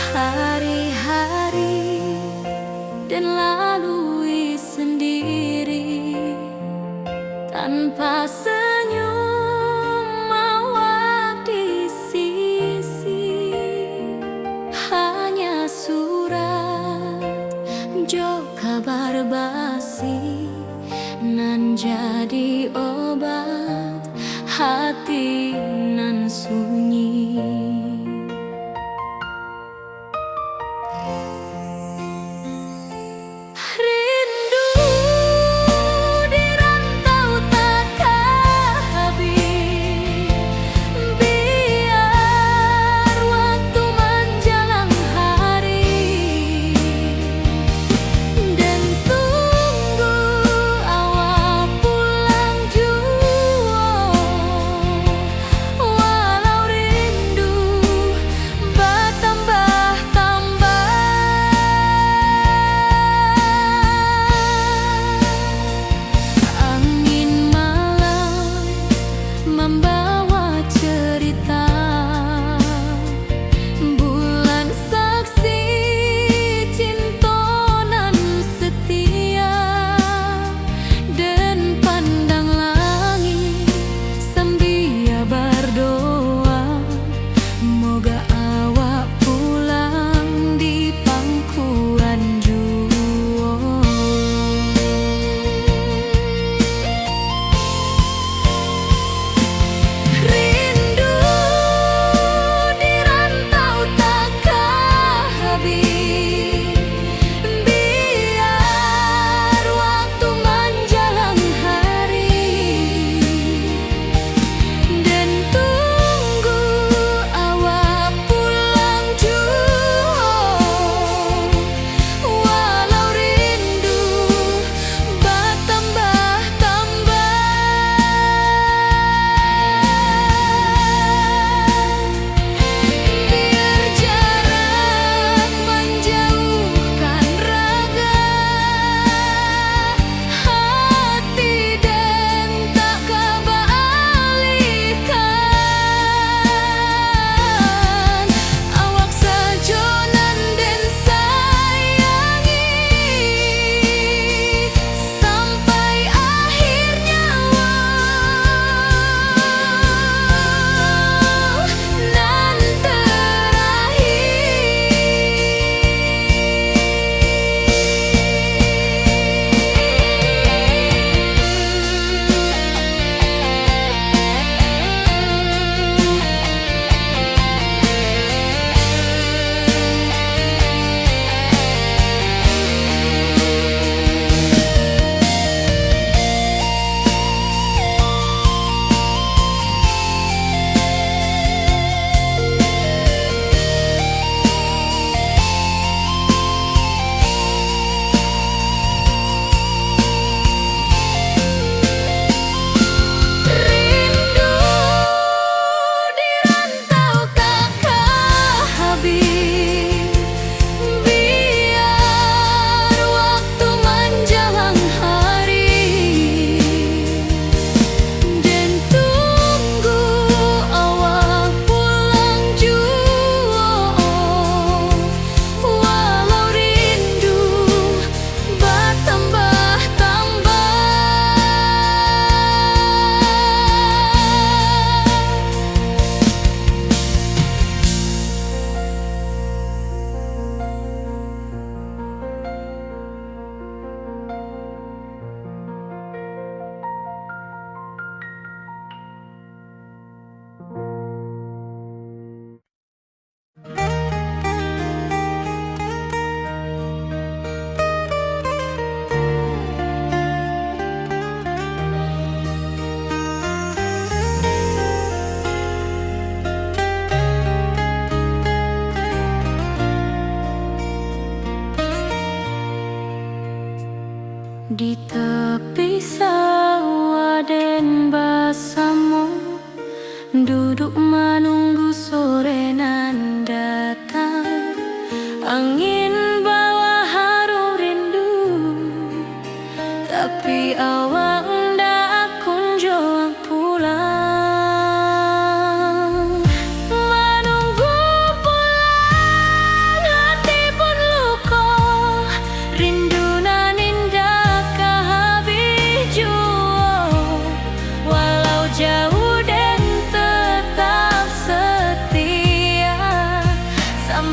Hari-hari dan lalui sendiri tanpa senyum awak di sisi. Hanya surat jo kabar basi nan jadi obat hati nan sunyi.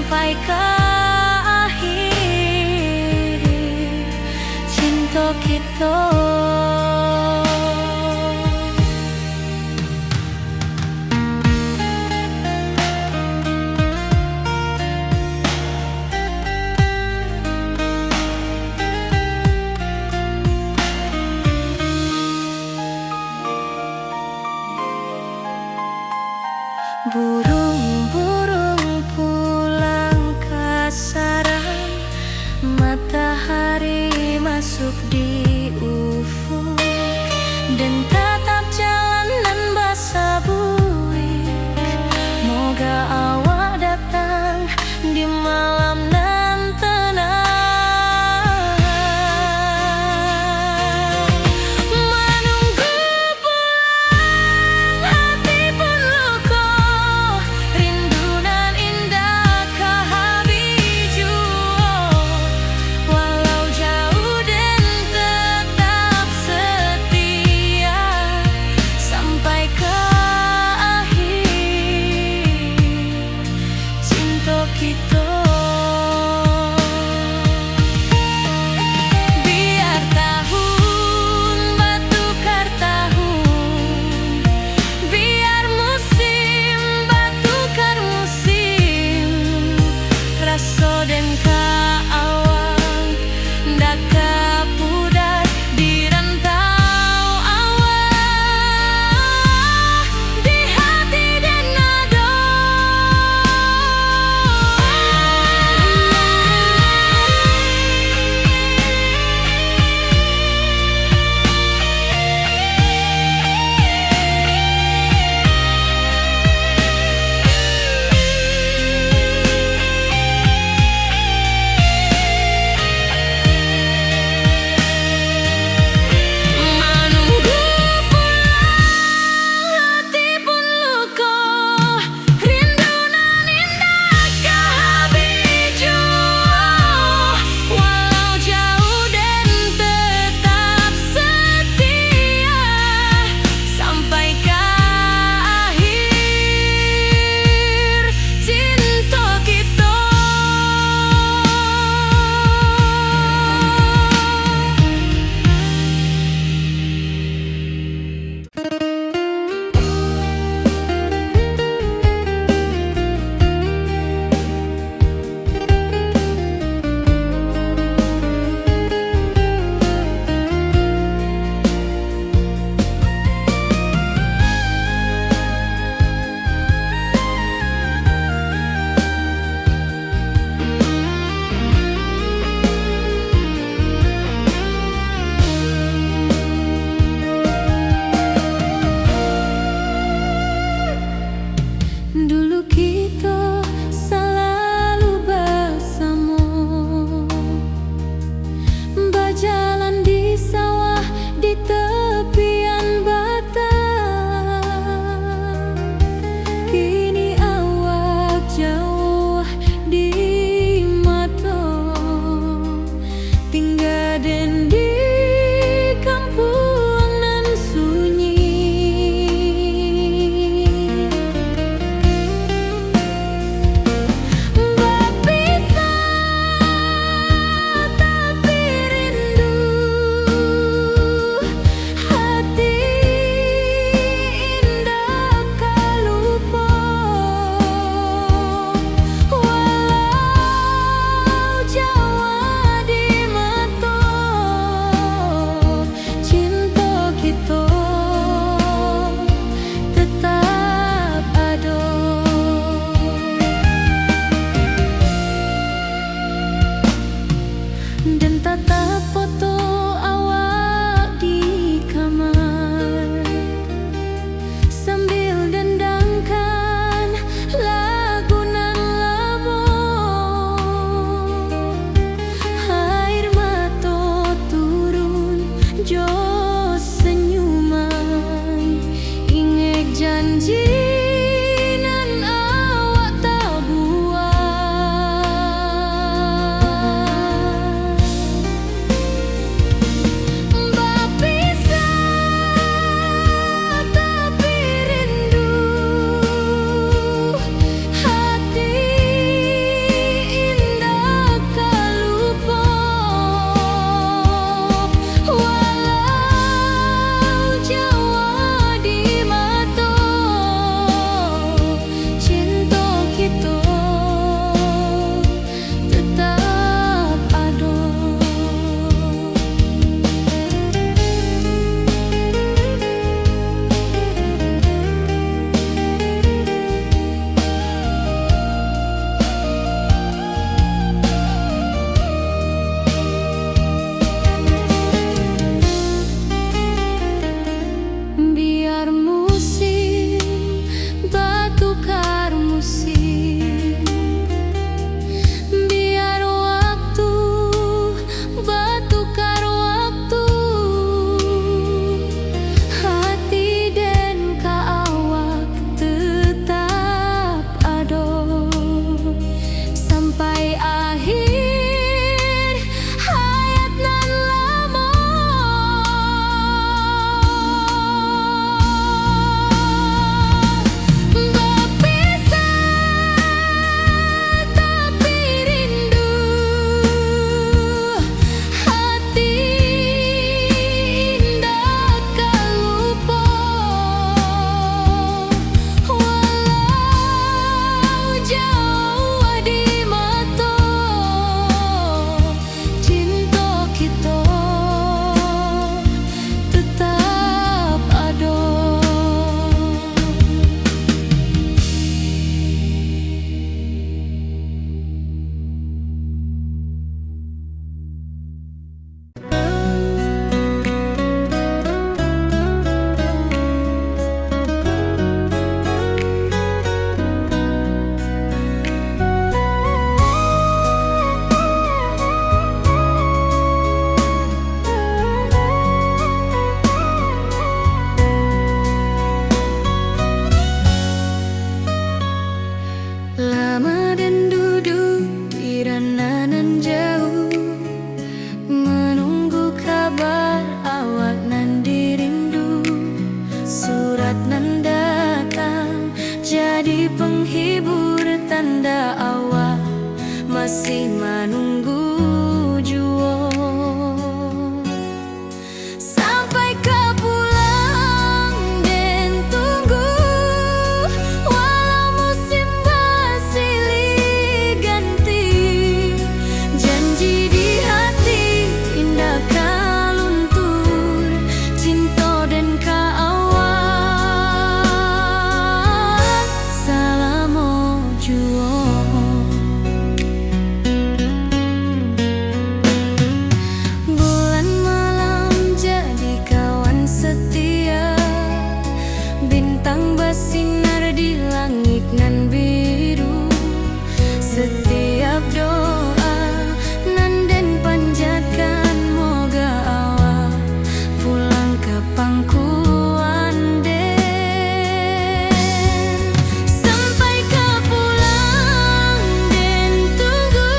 sampai ke akhir cinta kita. Burung-burung pulang ke sarang, matahari masuk di ufuk, dan tatap jalanan basah buik. Moga awak datang di malam nan tenang. masih menunggu jua. Sampai kau pulang dan tunggu, walau musim bersilih ganti. Janji di hati indah kau luntur, cinta dan kaawak selama jua. Bulan malam jadi kawan setia, bintang bersinar di langit nan biru. Setiap doa nan den panjatkan, moga awak pulang ke pangkuan den. Sampai kau pulang dan tunggu,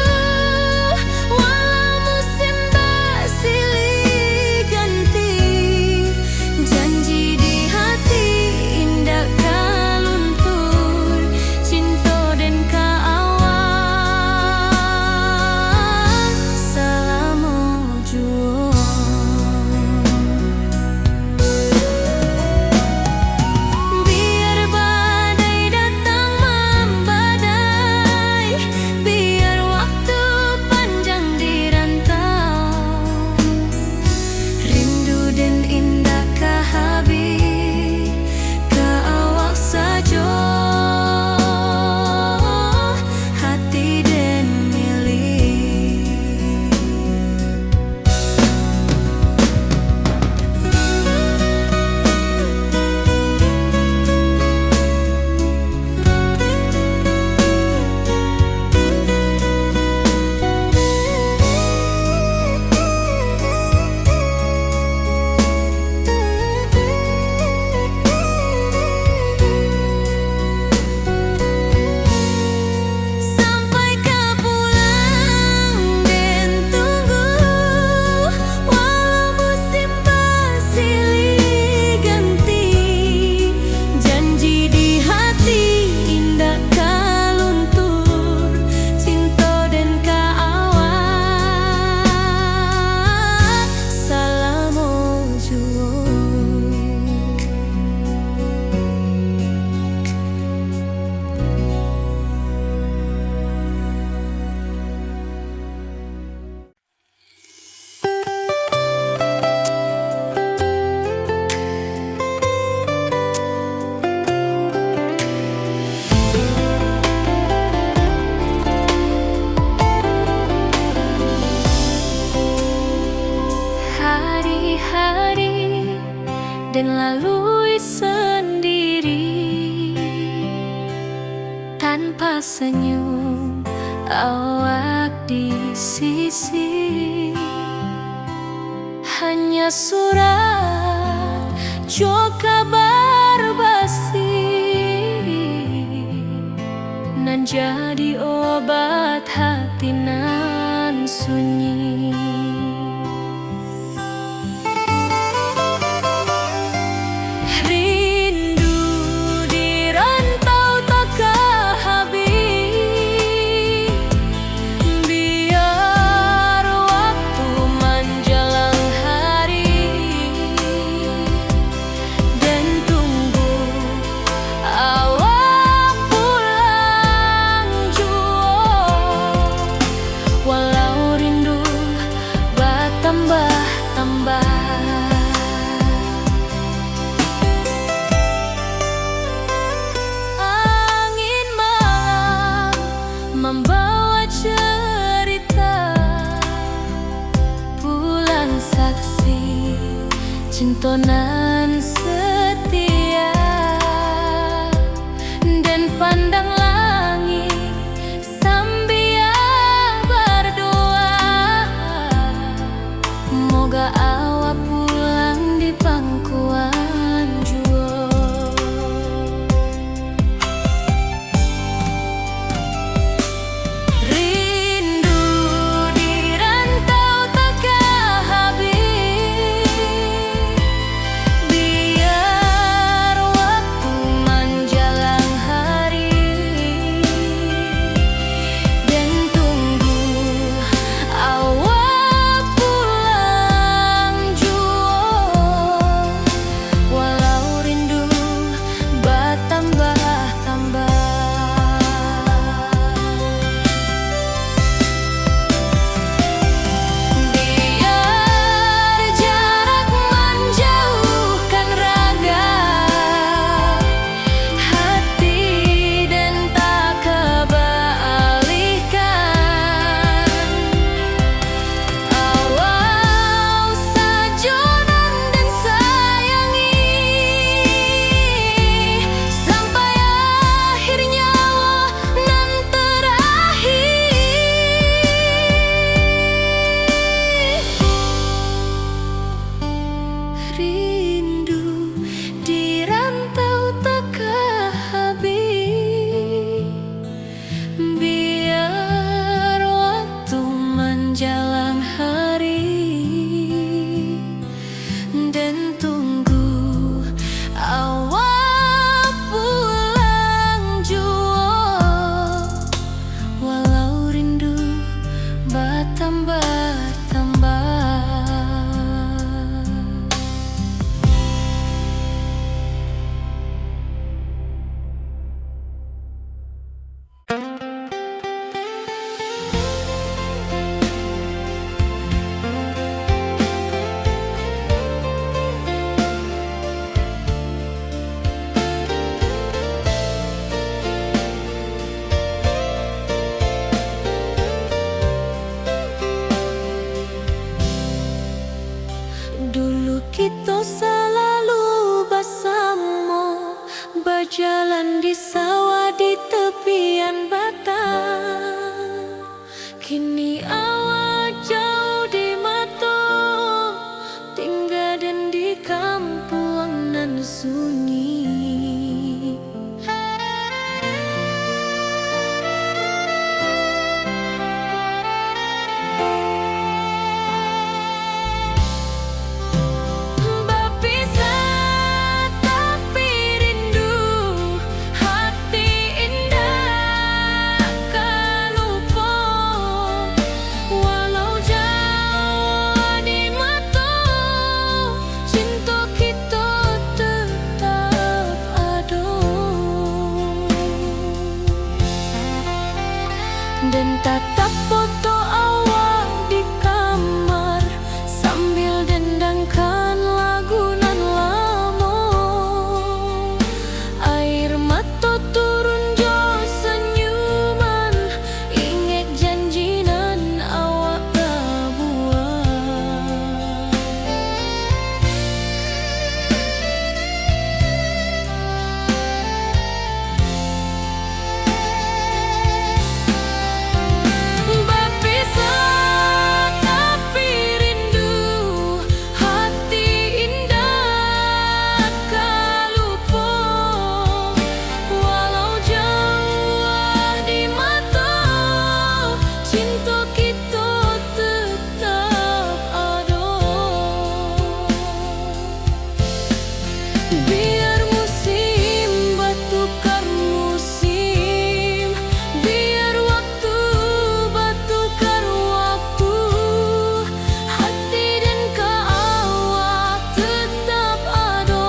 walau musim bersilih ganti. Janji di hati indah kau luntur, cinta dan kaawak selama jua. Biar badai datang membadai, biar waktu panjang dirantau, rindu dan indah kah habis ke awak saja, hati dan milik. Sampai kau pulang dan tunggu, walau musim bersilih ganti. Janji di hati indah kau luntur, cinta dan kaawak selama jua. Hari-hari dan lalui sendiri, tanpa senyum awak di sisi. Hanya surat jo kabar basi nan jadi obat hati nan sunyi. Rindu di rantau takkan habis, biar waktu menjelang hari dan tunggu awak pulang jua. Walau rindu bertambah-tambah, angin malam membawa cerita, bulan saksi cinta nan setia. Dan pandang langit sambil berdoa, moga awak pulang di pangkuan jua. Rindu di rantau takkan habis, biar Kini awak jauh di mata, tinggal dan di kampung nan sunyi. Berpisah tapi rindu, hati indah tak lupa. Walau jauh di mata, cinta kita tetap ada. Dan tatap foto awak di kamar sambil dendangkan lagu nan lama. Air mata turun jo senyuman, ingat janji nan awak buat. Berpisah tapi rindu, hati indah tak lupa. Walau jauh di mata, cinta kita tetap ada. Biar musim bertukar musim, biar waktu bertukar waktu, hati dan awak tetap ada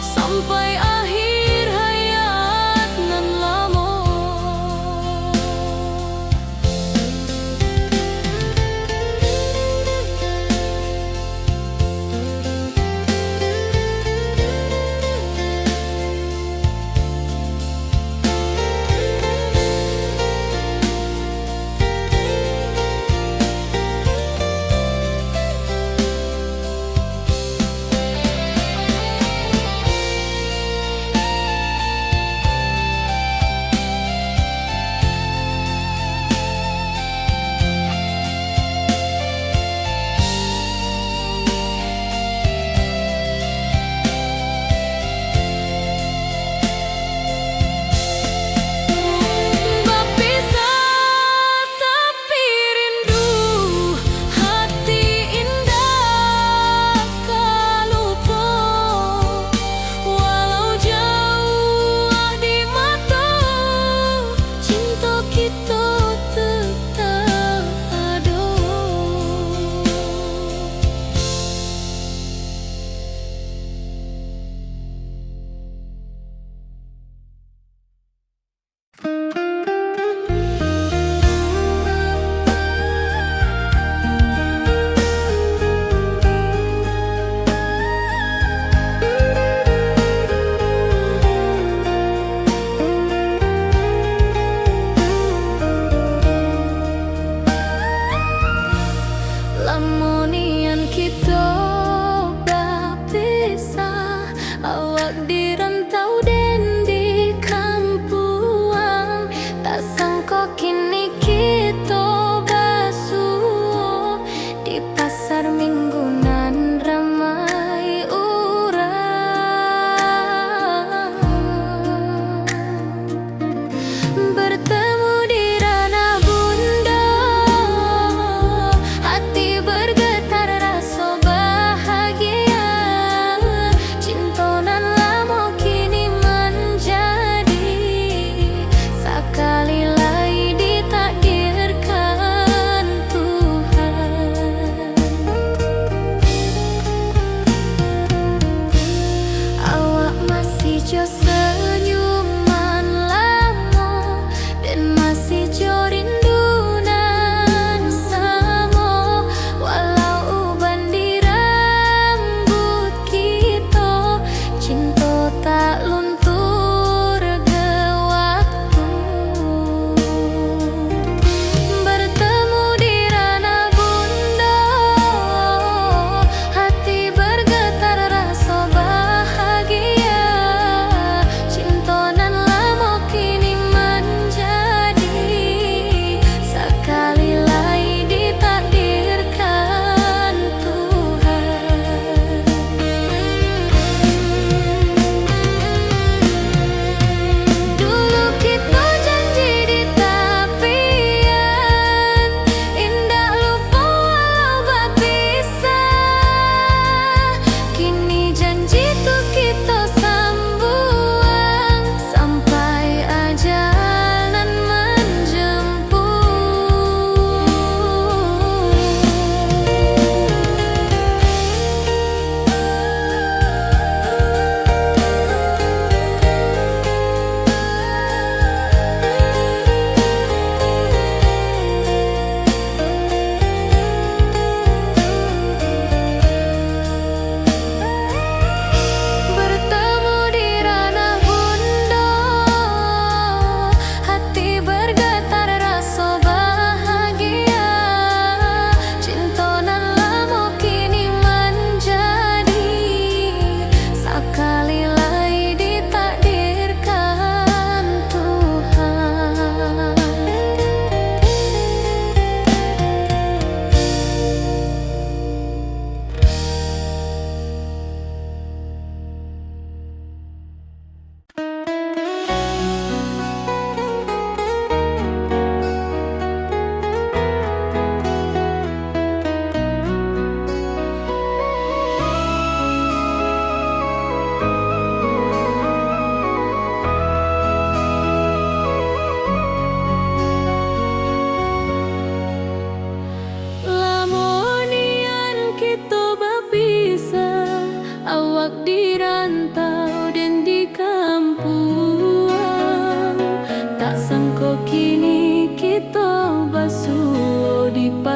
sampai akhir hayat nan lama.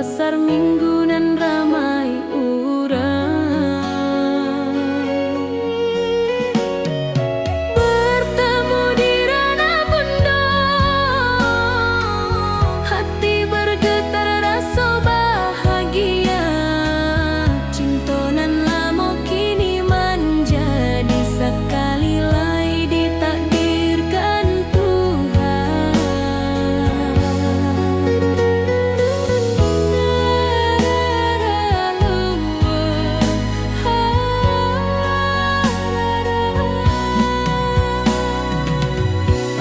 pasar minggu nan ramai urang. Bertemu di ranah bunda, hati bergetar rasa bahagia. Cinta nan lama kini menjadi sekali lai ditakdirkan Tuhan.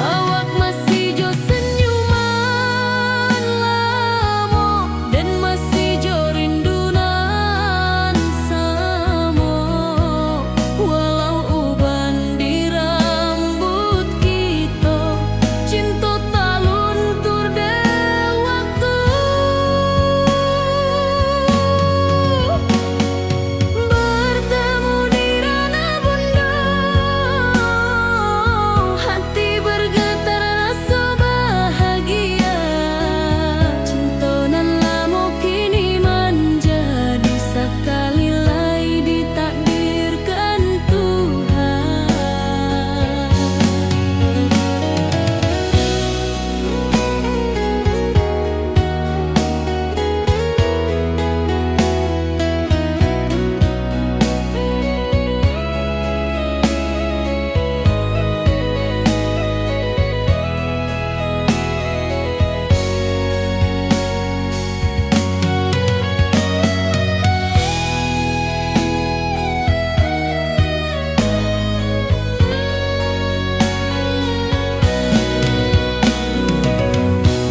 Awak masih jo senyuman lamo dan masih jo rindunan samo. Walau uban di rambut kita, cinta tak luntur de waktu. Bertemu di ranah bunda, hati bergetar rasa bahagia. Cinta nan lama kini menjadi sekali lai ditakdirkan Tuhan.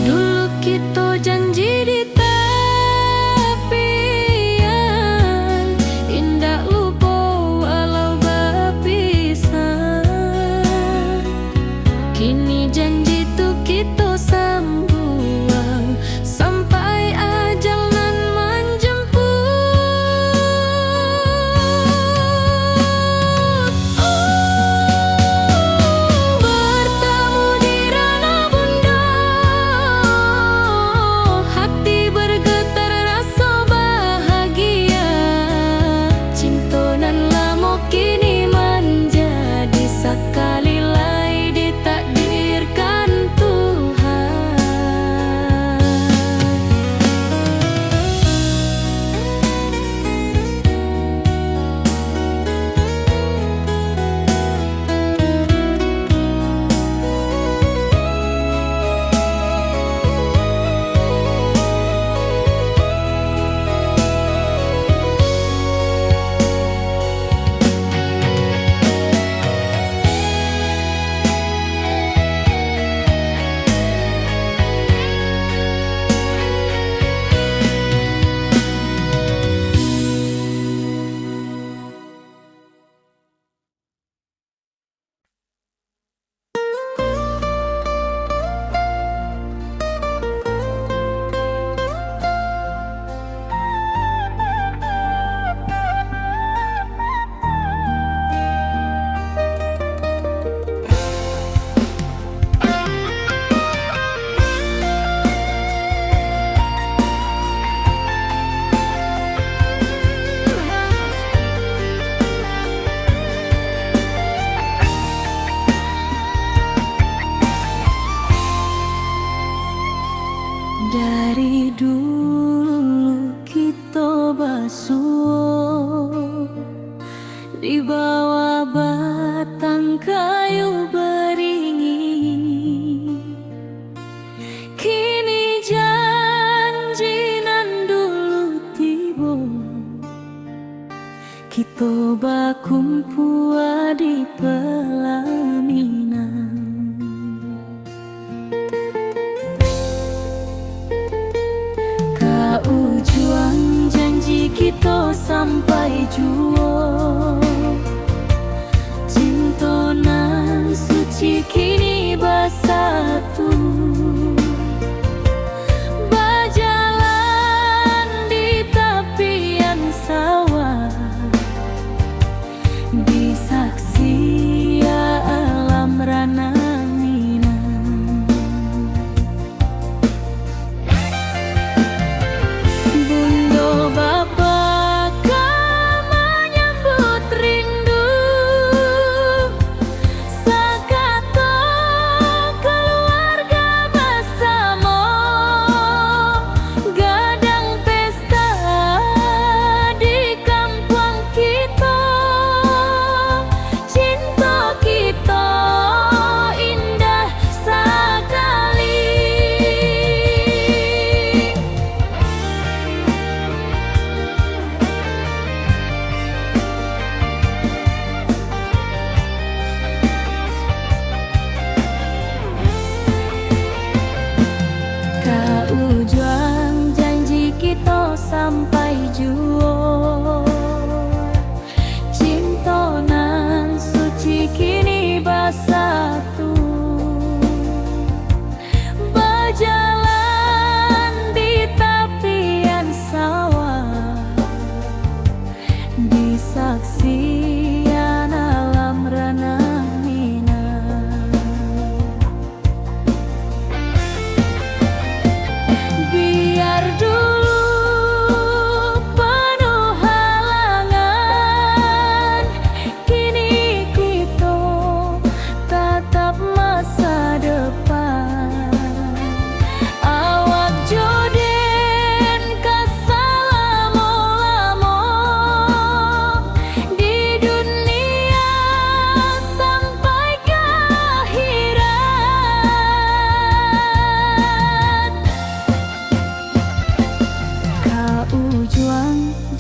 Dulu kita janji di tepian, indah lupa walau berpisah. Kini janji tu kita sambuang sampai ajal nan menjemput. Bertemu di ranah bunda, hati bergetar rasa bahagia. Cinta nan lama kini menjadi sekali lai ditakdirkan Tuhan. Dari dulu kita basuh di bawah batang kayu beringin. Kini janji nan dulu tiba, kita bakumpul di pelaminan. Ujung janji kita sampai jua, cinta nan suci kini bersatu. Berjalan di tepian sawah, di saksi alam ranah Minang.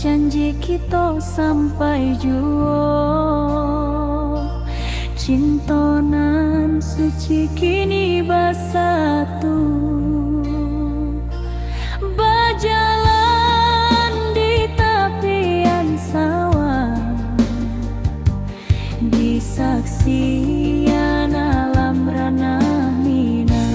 janji kita sampai juo. Cintonan suci kini bersatu, berjalan di tepian sawah, disaksikan alam ranah Minang.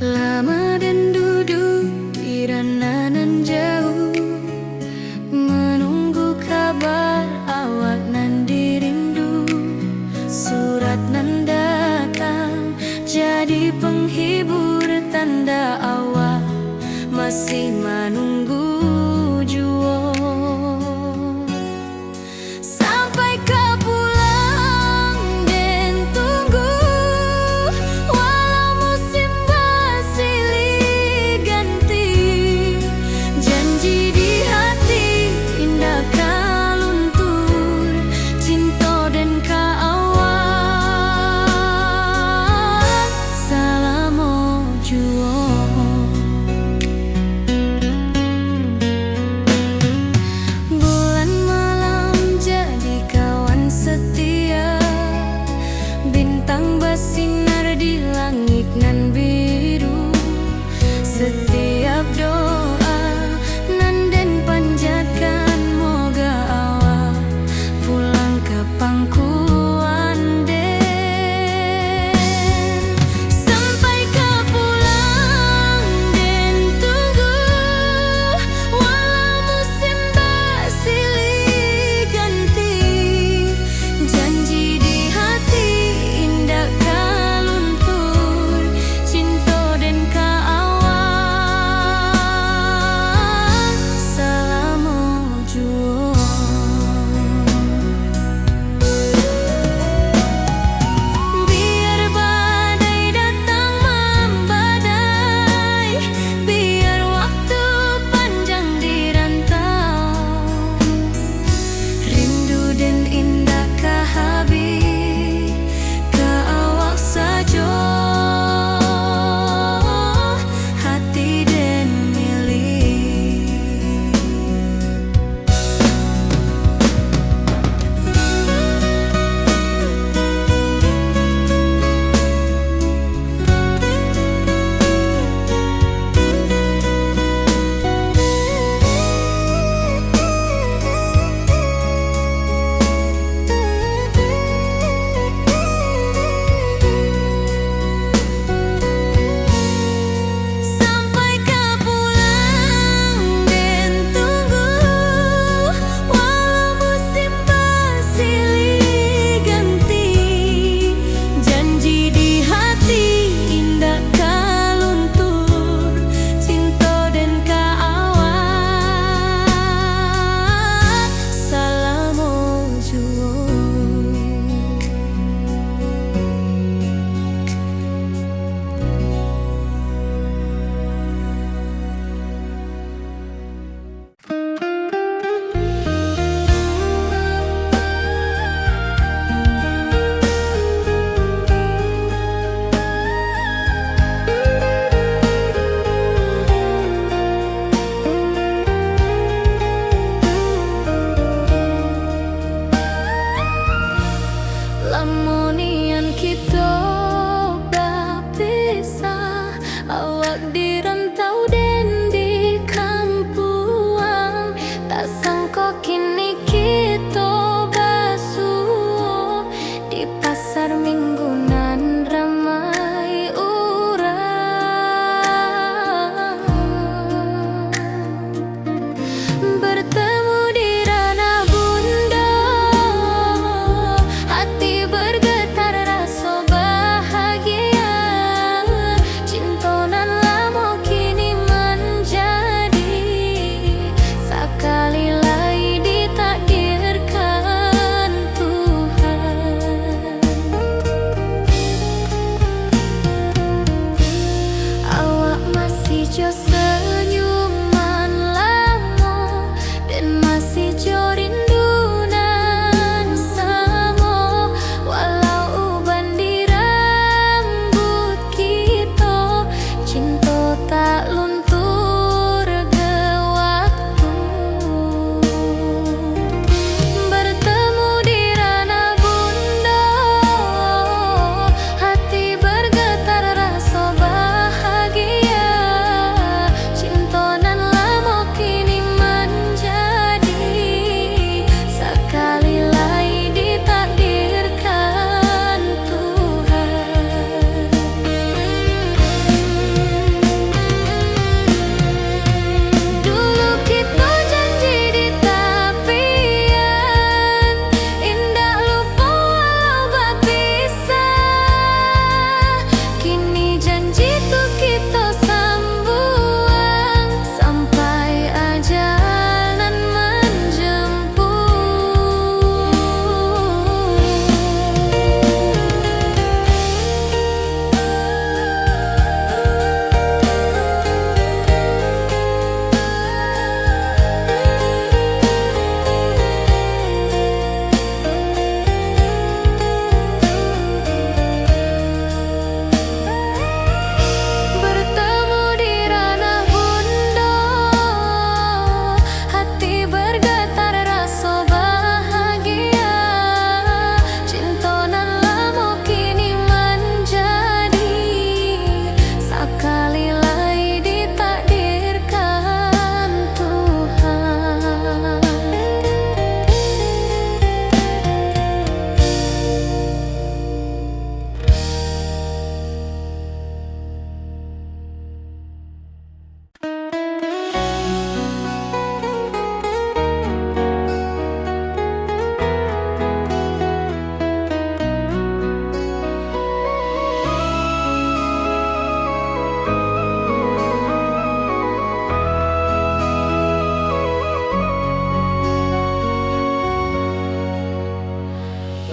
Lama dan duduk di rananan jauh, menunggu kabar awak nan dirindu. Surat nan datang jadi penghibur, tanda awak masih menunggu juo. Sampai ke pulang dan tunggu, walau musim bersilih ganti. Janji di hati indah kaluntur, cinta dan kaawak salamo juo. jo senyuman lamo dan masih jo rindunan samo. Walau uban di rambut kita, cinta tak luntur ke waktu. Bertemu di ranah bunda, hati bergetar rasa bahagia. Cinta nan lama kini menjadi sekali lagi ditakdirkan Tuhan. Dulu kita janji di tepian, indah lupa walau berpisah. Kini janji tuh kita sambuang sampai ajal nan bertemu di ranah bunda, hati bergetar rasa bahagia. Cinta nan lama kini menjadi sekali lagi ditakdirkan Tuhan.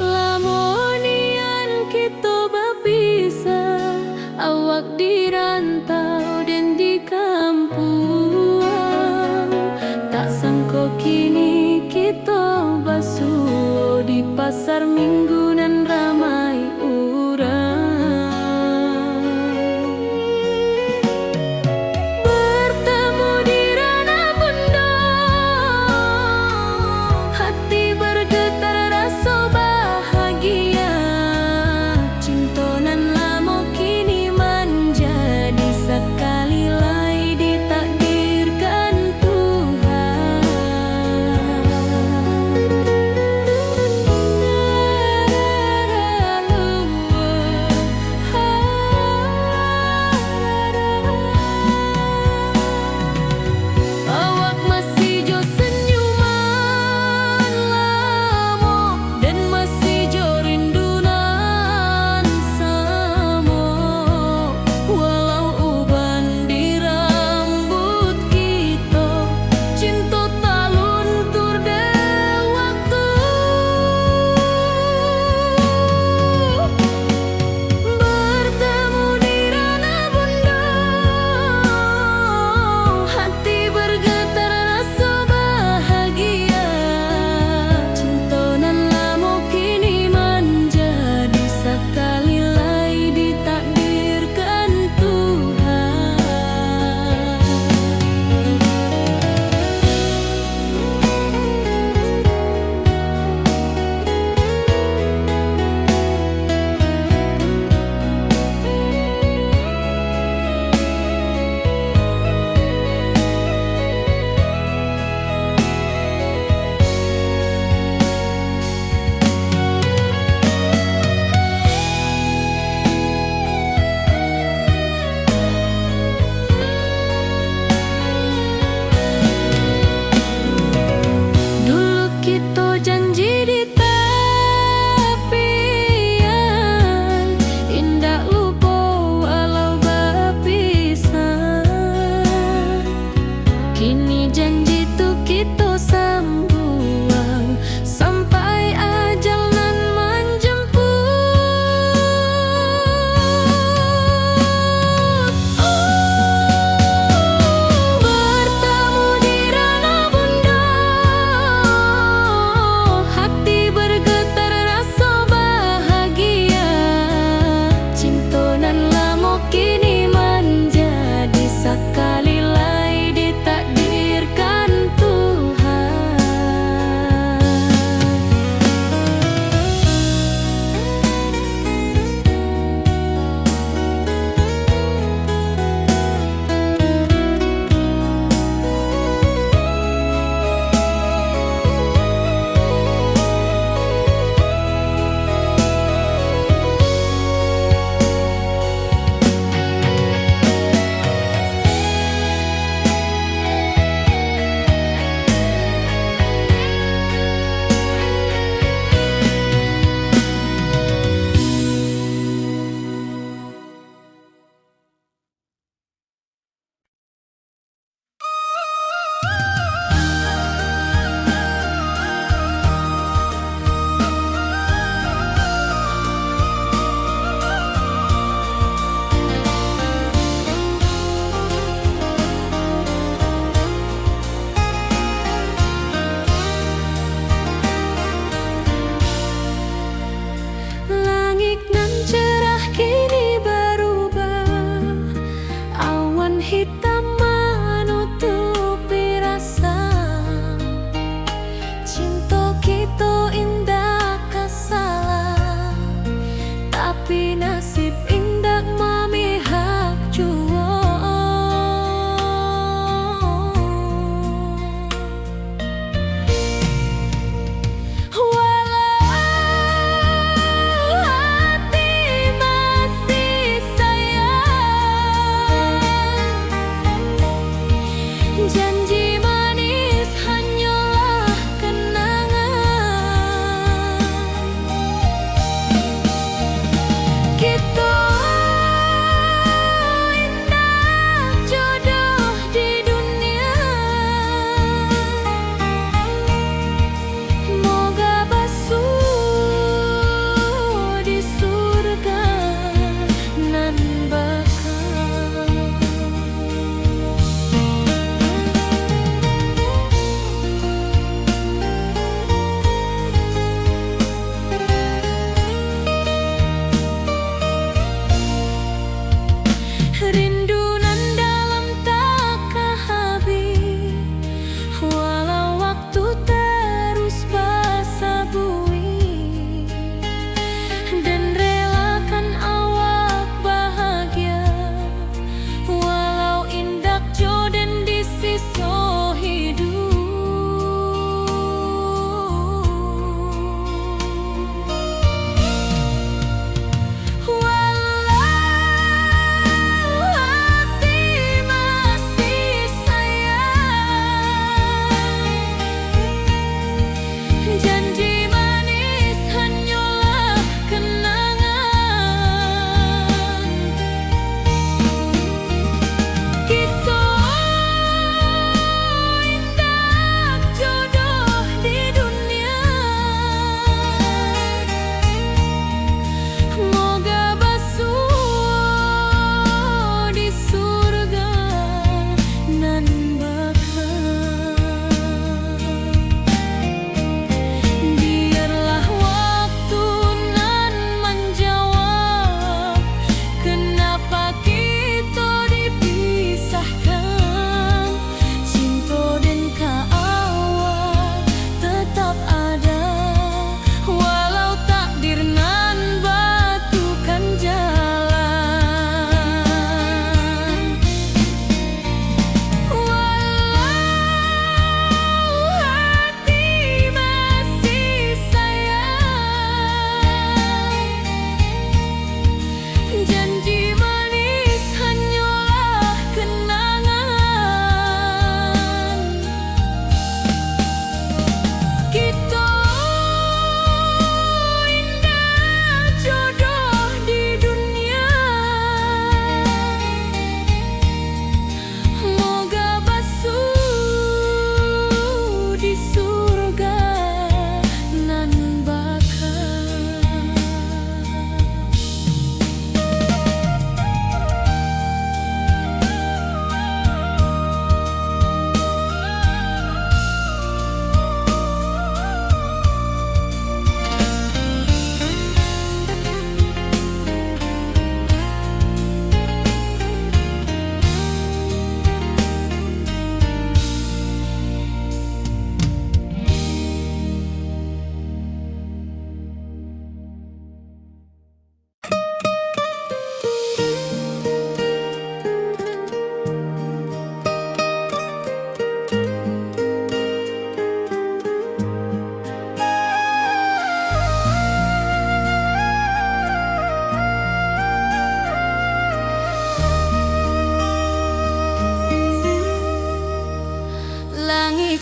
Lamonian kita berpisah, awak di rantau dan di kampung. Tak sangka kini kita basuh di pasar minggu nan ramai urang. Bertemu di ranah bunda, hati bergetar rasa bahagia. Cinta nan lama kini menjadi sekali lagi ditakdirkan Tuhan.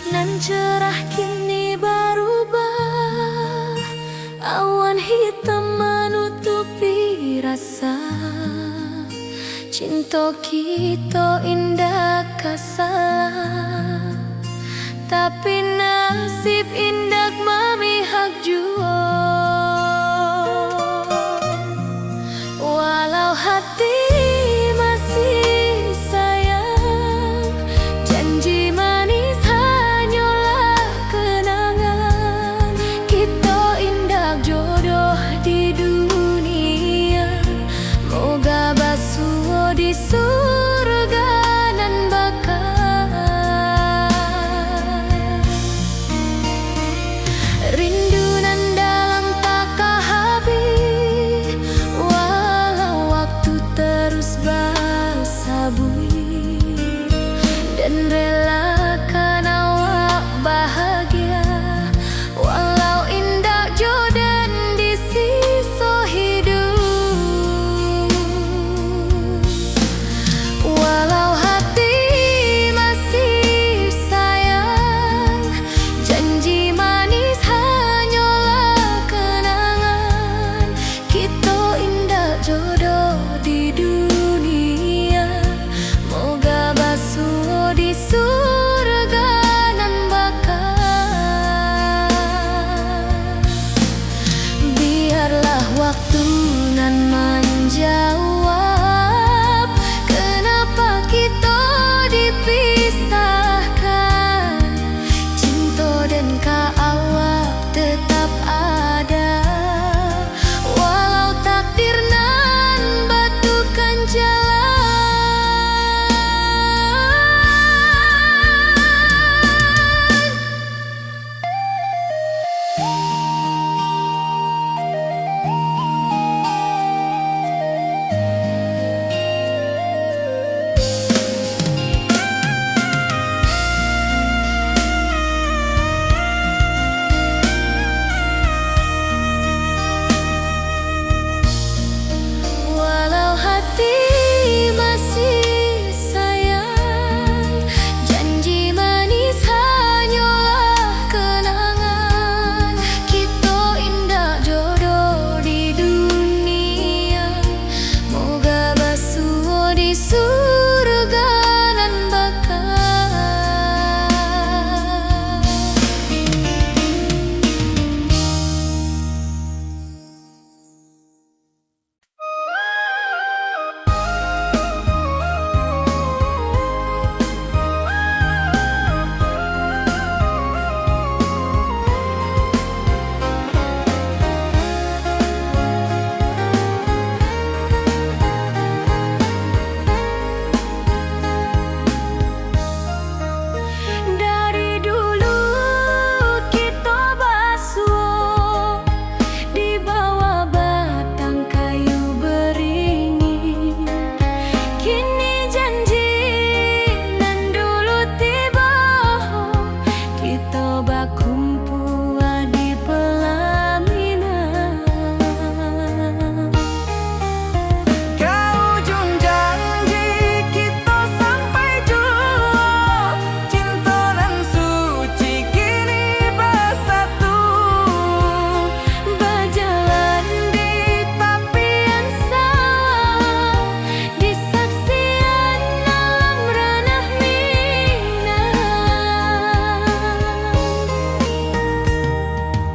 nan cerah kini berubah. Awan hitam menutupi rasa. Cinta kita indah kasalah, tapi nasib indah memihak jua. Walau hati masih sayang, janji manis hanyalah kenangan. Kita indah jodoh di dunia, moga basuh di surga nan bakal. Rindu nan dalam tak habis, walau waktu terus bersabui, dan relakan awak bahagia. Walau indah jodan di sisa hidup, walau hati masih sayang, janji manis hanyalah kenangan. Kita indah jodoh di dunia, moga basuh di surga nan bakal. Biarlah waktu nan menjawab, kenapa kita dipisahkan. Cinta dan awak tetap ada, walau takdir nan batukan jalan. Walau hati masih sayang, janji manis hanyalah kenangan. Kita indah jodoh di dunia, moga basuh di surga nan bakal. Dari dulu kita basuh di bawah batang kayu beringin. Kini janji nan dulu tiba, kita berkumpul di pelaminan. Ke ujung janji kita sampai jua, cinta nan suci kini bersatu. Berjalan di tepian sawah, di saksian alam ranah Minang.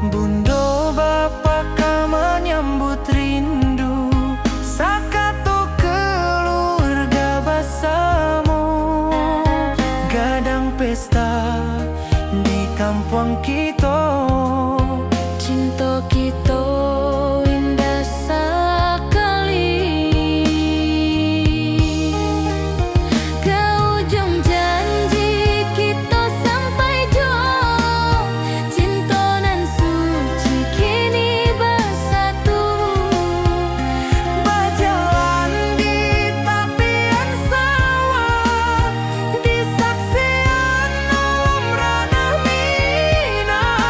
Bunda bapa ka menyambut rindu, sakatu keluarga bersama. Gadang pesta di kampung kita, cinta kita indah sekali. Ke ujung janji kita sampai jua, cinta nan suci kini bersatu. Berjalan di tepian sawah, di saksian alam ranah Minang.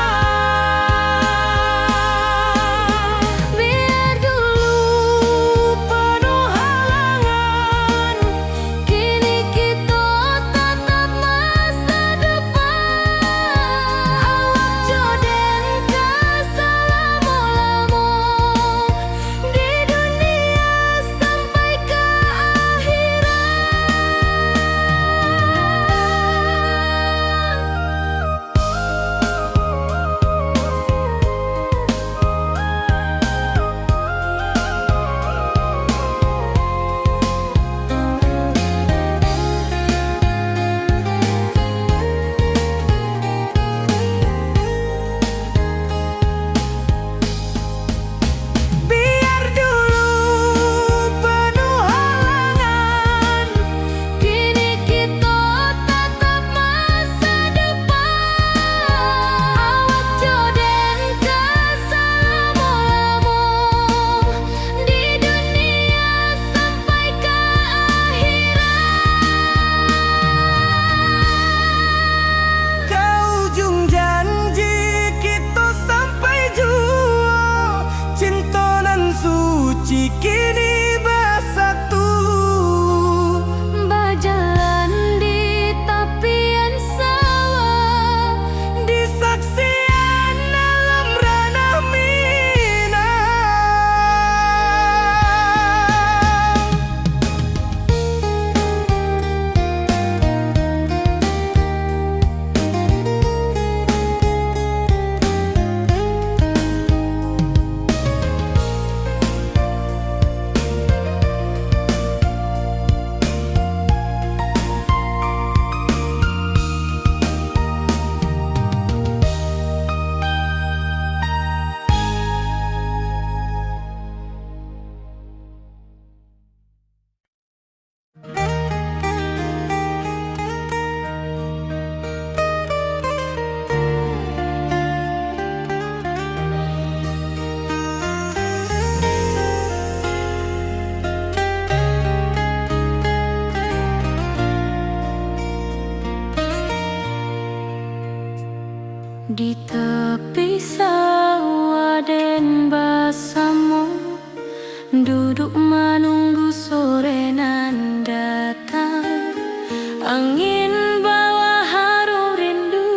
Angin bawa harum rindu,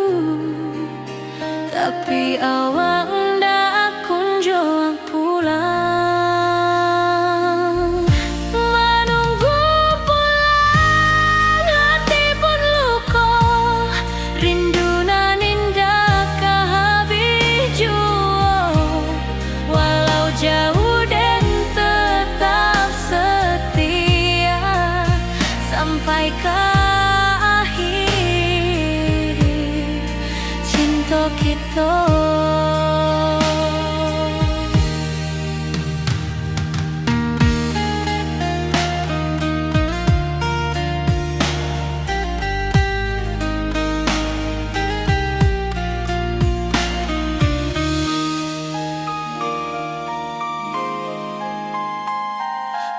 tapi awak ndak kunjung pulang. Menunggu pulang, hati pun luka. Rindu nan indah habis jua. Walau jauh dan tetap setia sampai ke kita.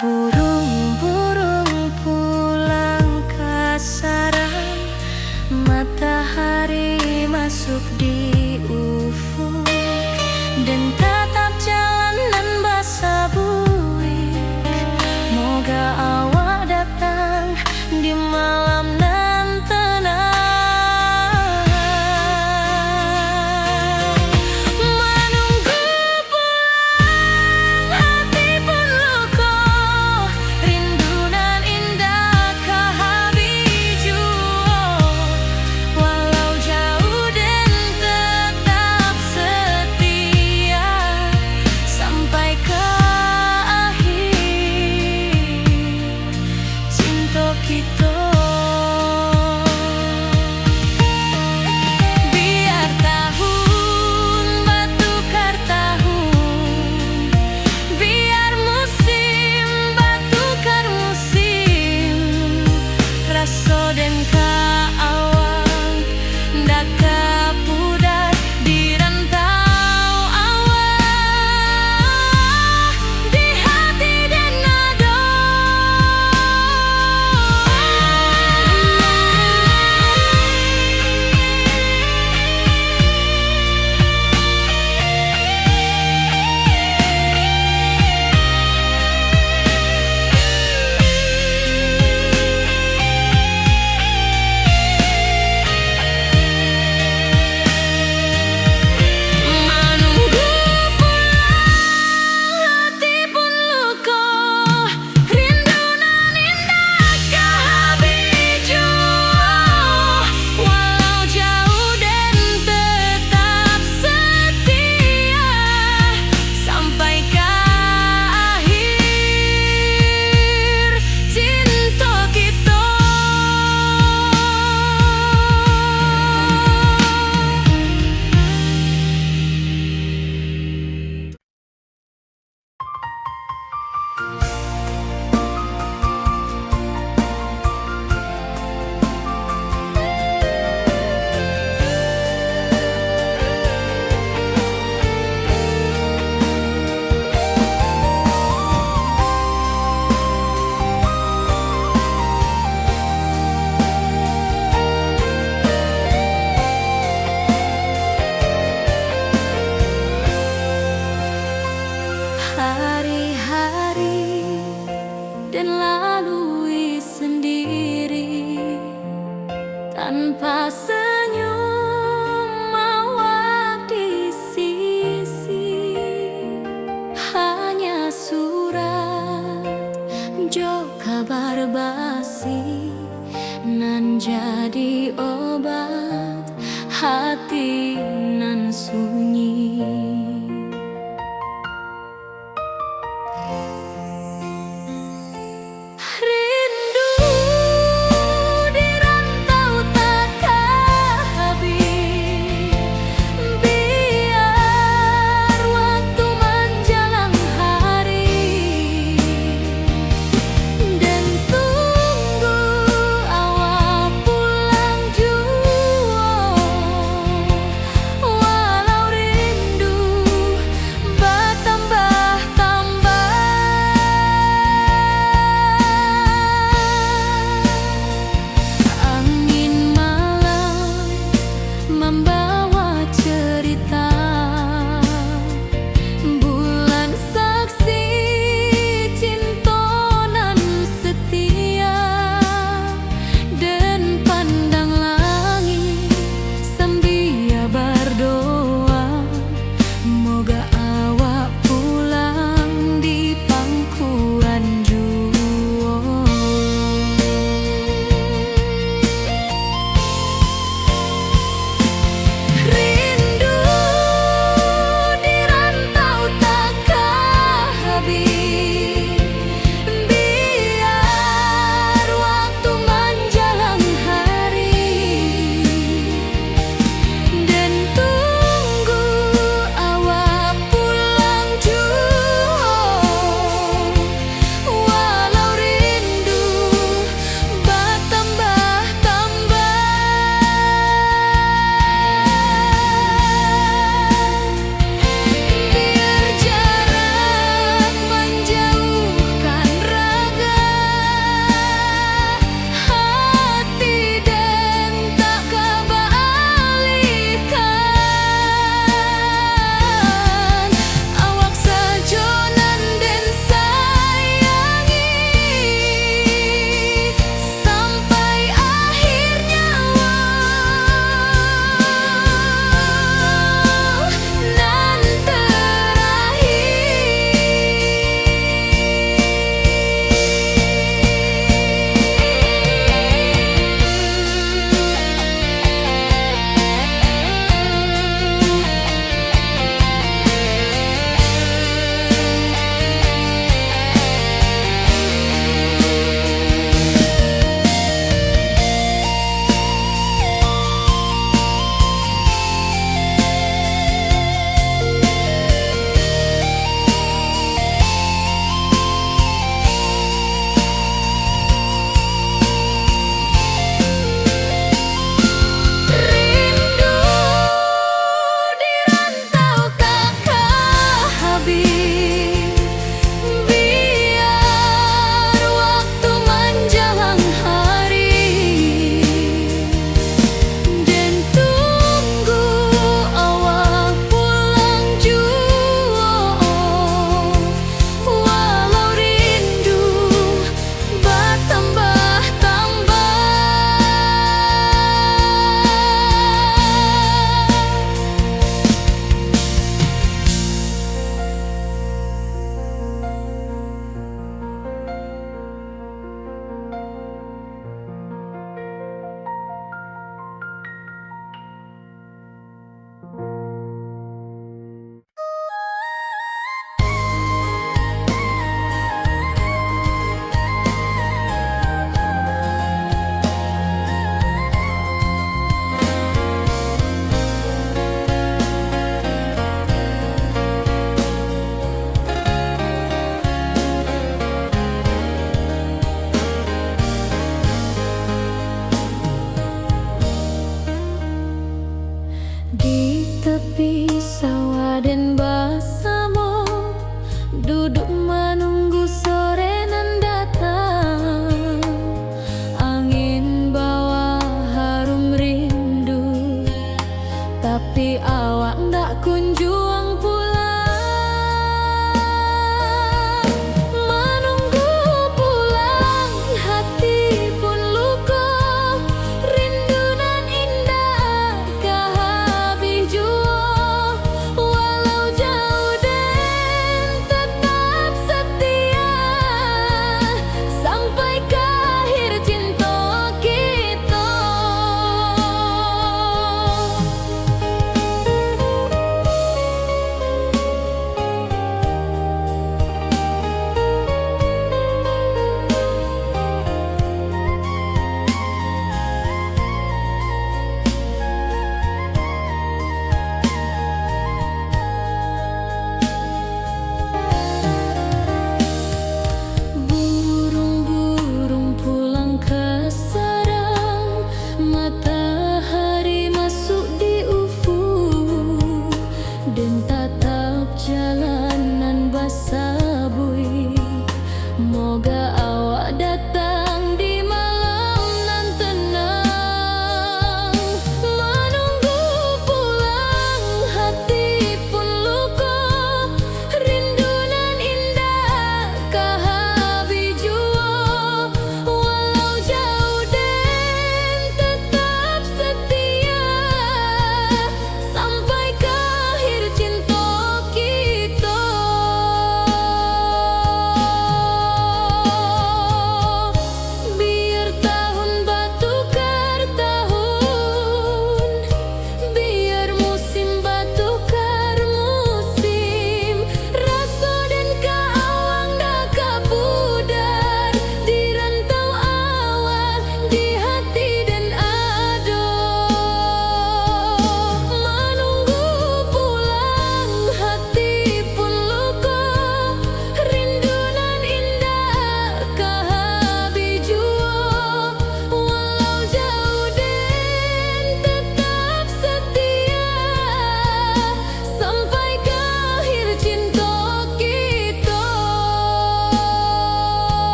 Burung-burung pulang ke sarang, matahari masuk di ufuk, dan tatap jalanan basah buik. Moga awak datang di malam nan tenang. Menunggu pulang, hati pun luka. Rindu nan indah habis jua. Walau jauh dan tetap setia sampai ke akhir cinta kita. Biar tahun bertukar tahun, biar musim bertukar musim, rasa dan keawang ndak kepudar di rantau awak, di hati dan nada. Menunggu pulang, hati pun luka. Rindu nan indah habis jua. Walau jauh dan tetap setia sampai ke akhir cinta kita. Hari-hari dan lalui sendiri tanpa senyum awak di sisi. Hanya surat jo kabar basi nan jadi obat hati nan sunyi. Rindu di rantau tak habis, biar waktu menjelang hari, dan tunggu awak pulang jua. Walau rindu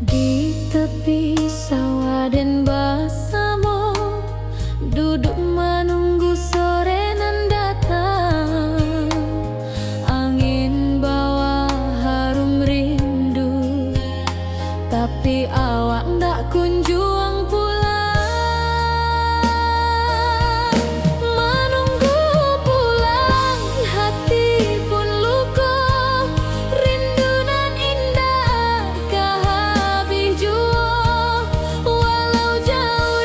Di tepi sawah dan bersama duduk menunggu sore nan datang. Angin bawa harum rindu, tapi awak ndak kunjung pulang. Menunggu pulang, hati pun luka. Rindu nan indah kah habis jua. Walau jauh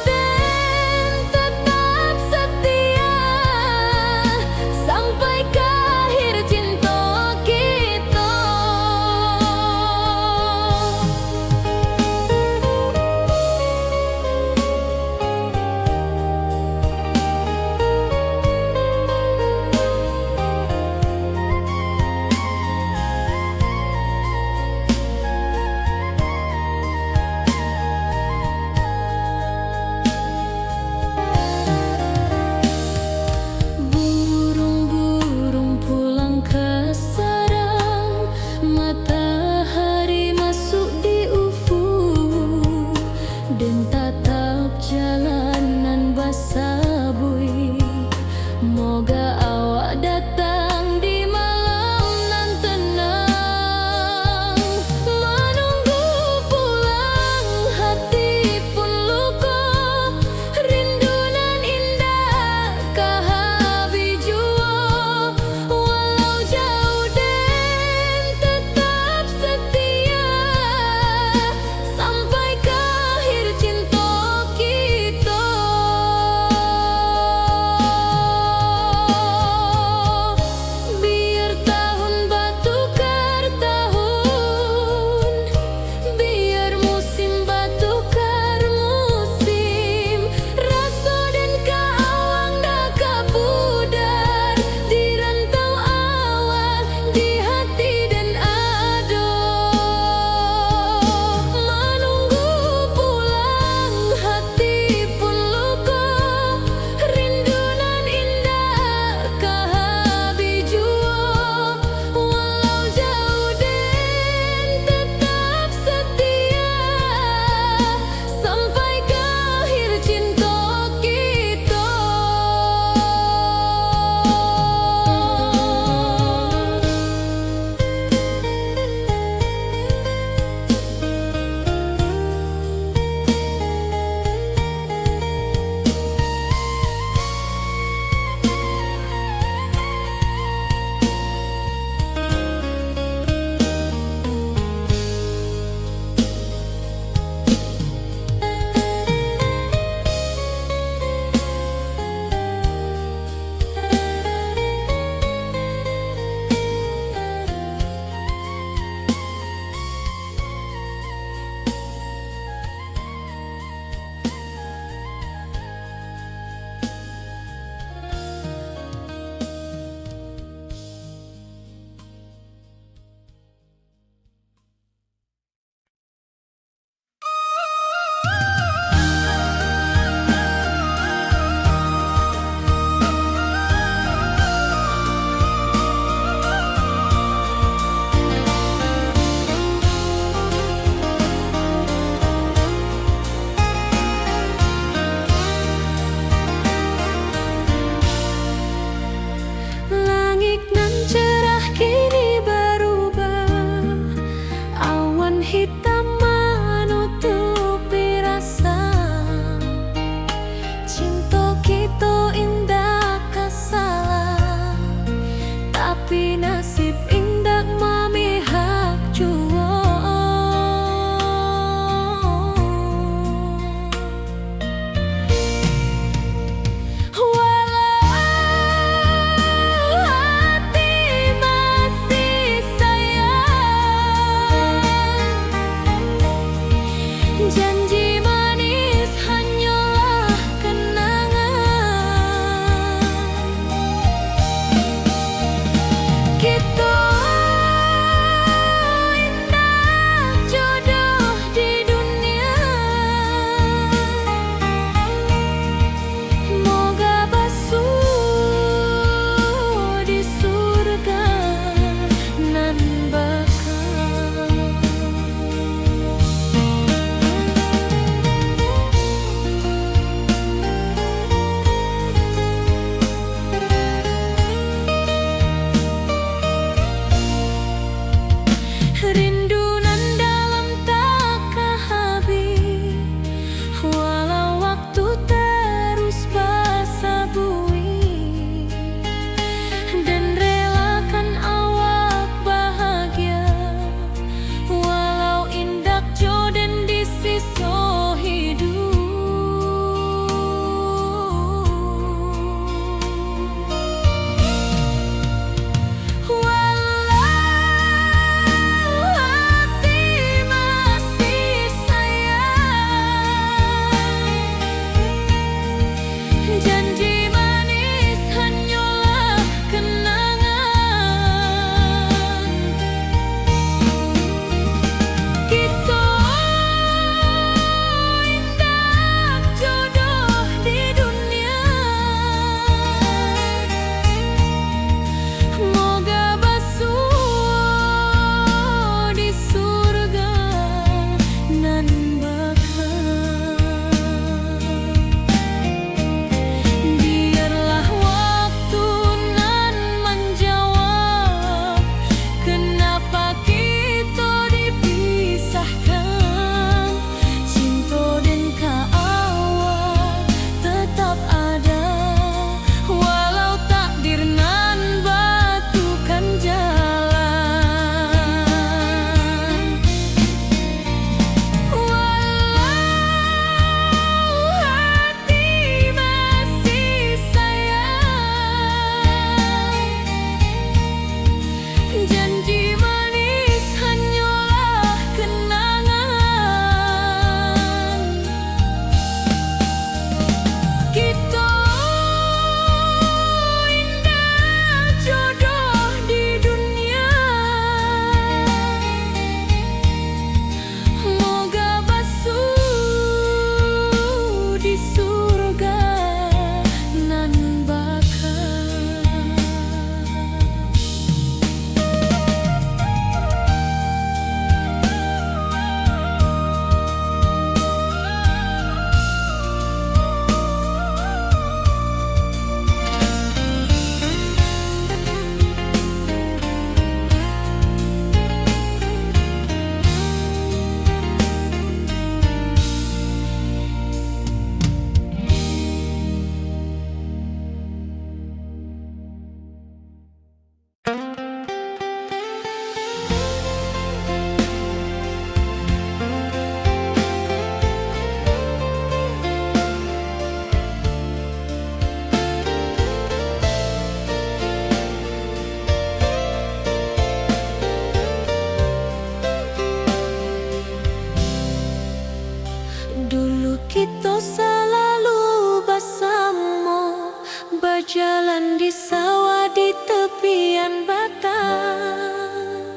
berjalan di sawah di tepian batang.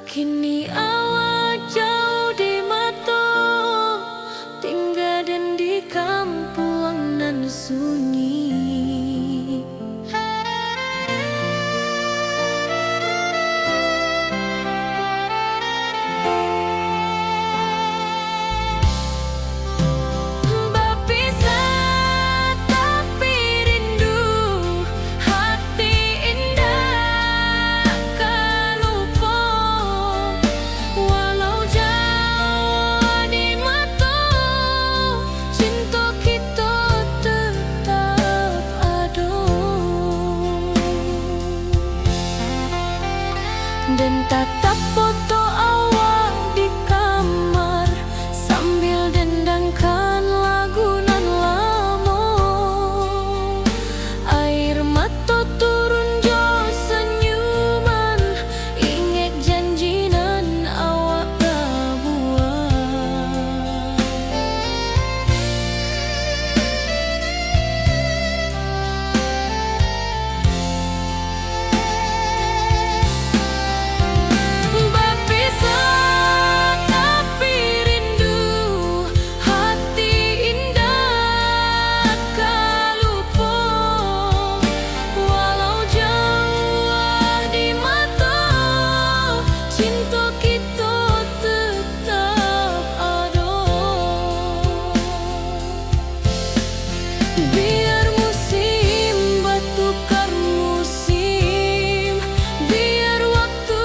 Kini awak jauh di mata, tinggal dan di kampung nan sunyi. Dan tatap foto awak di kamar sambil dendangkan lagu nan lama. Air mata turun jo senyuman, ingat janji nan awak buat. Biar musim bertukar musim, biar waktu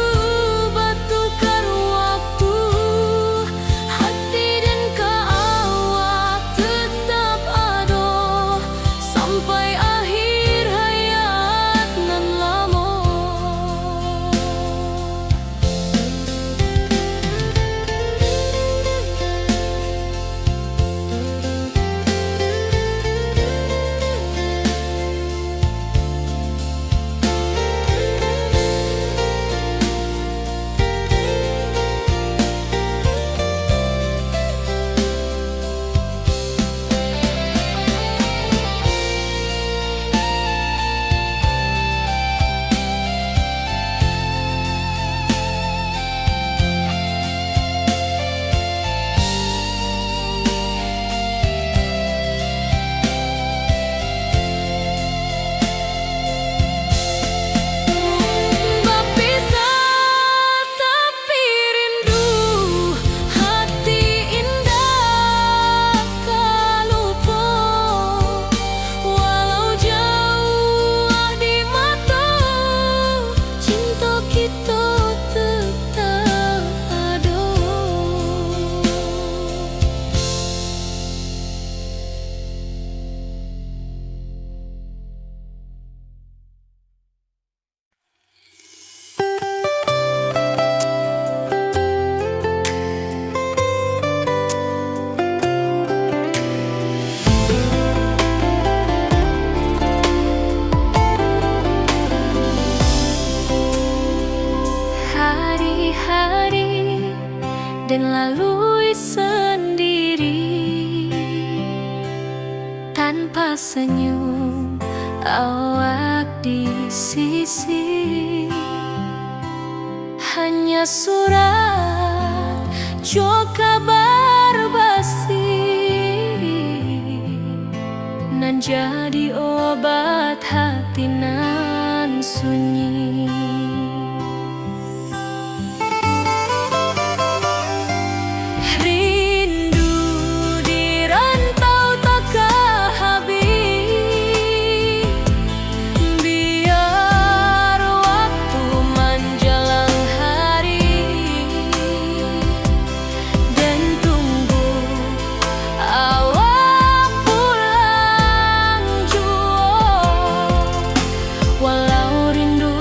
bertukar waktu, hati dan awak tetap ada sampai akhir hayat nan lama. Hari-hari dan lalui sendiri tanpa senyum awak di sisi. Hanya surat jo kabar basi nan jadi obat hati nan sunyi. Walau rindu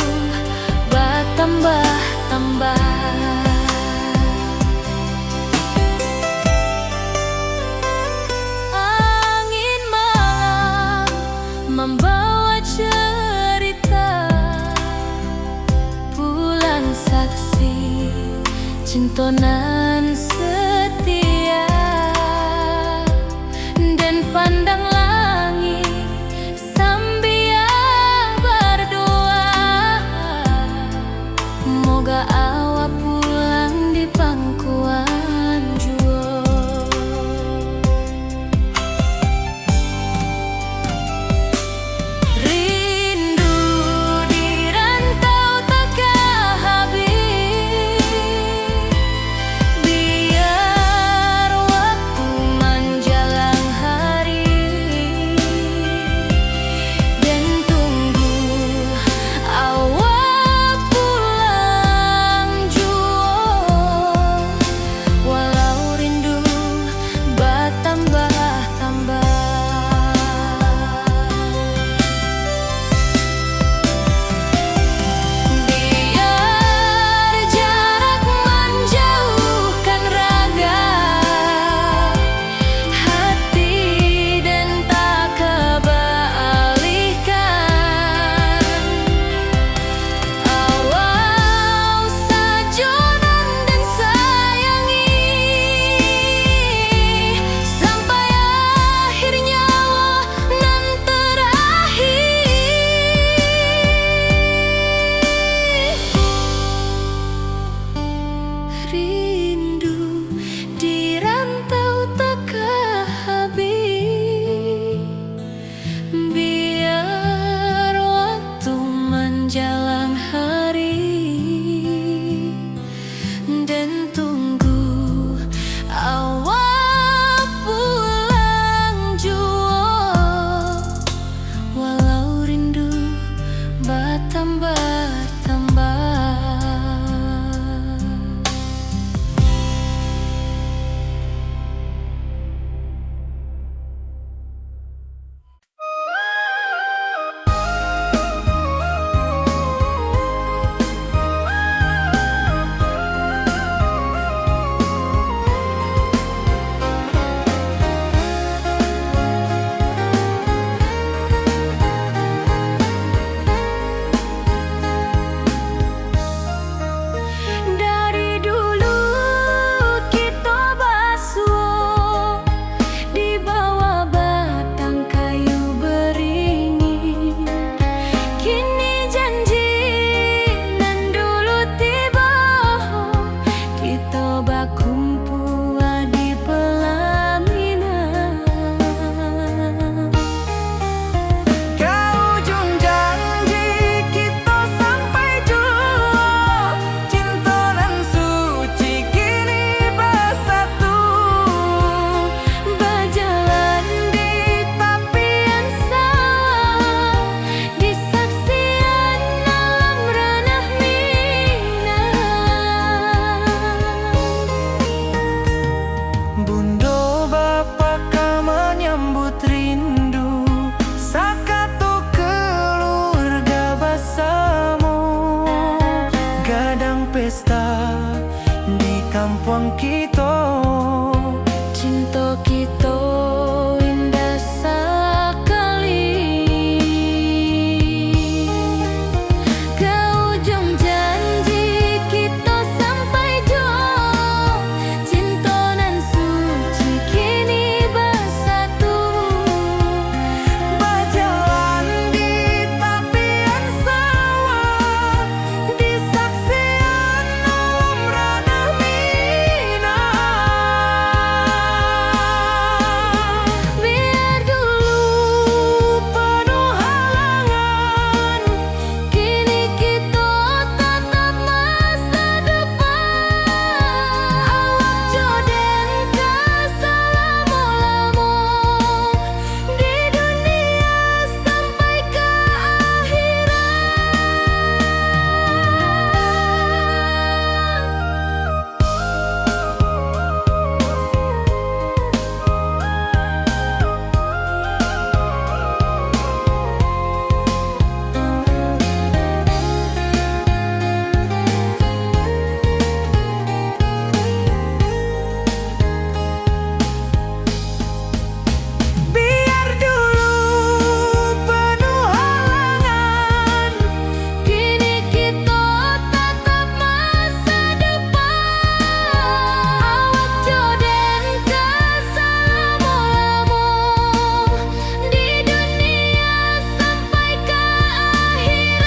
wong kita. Cinta kita indah sekali. Ke ujung janji kita sampai jauh. Cinta nan suci kini bersatu. Berjalan di tepian sawah, di saksian alam ranah Minang. Biar dulu penuh halangan, kini kita tatap masa depan. Awak joden ke selama-lama di dunia sampai ke akhirat. Biar dulu penuh halangan, Kini kita tatap masa depan. Awak joden ke selama-lama di dunia sampai ke akhirat.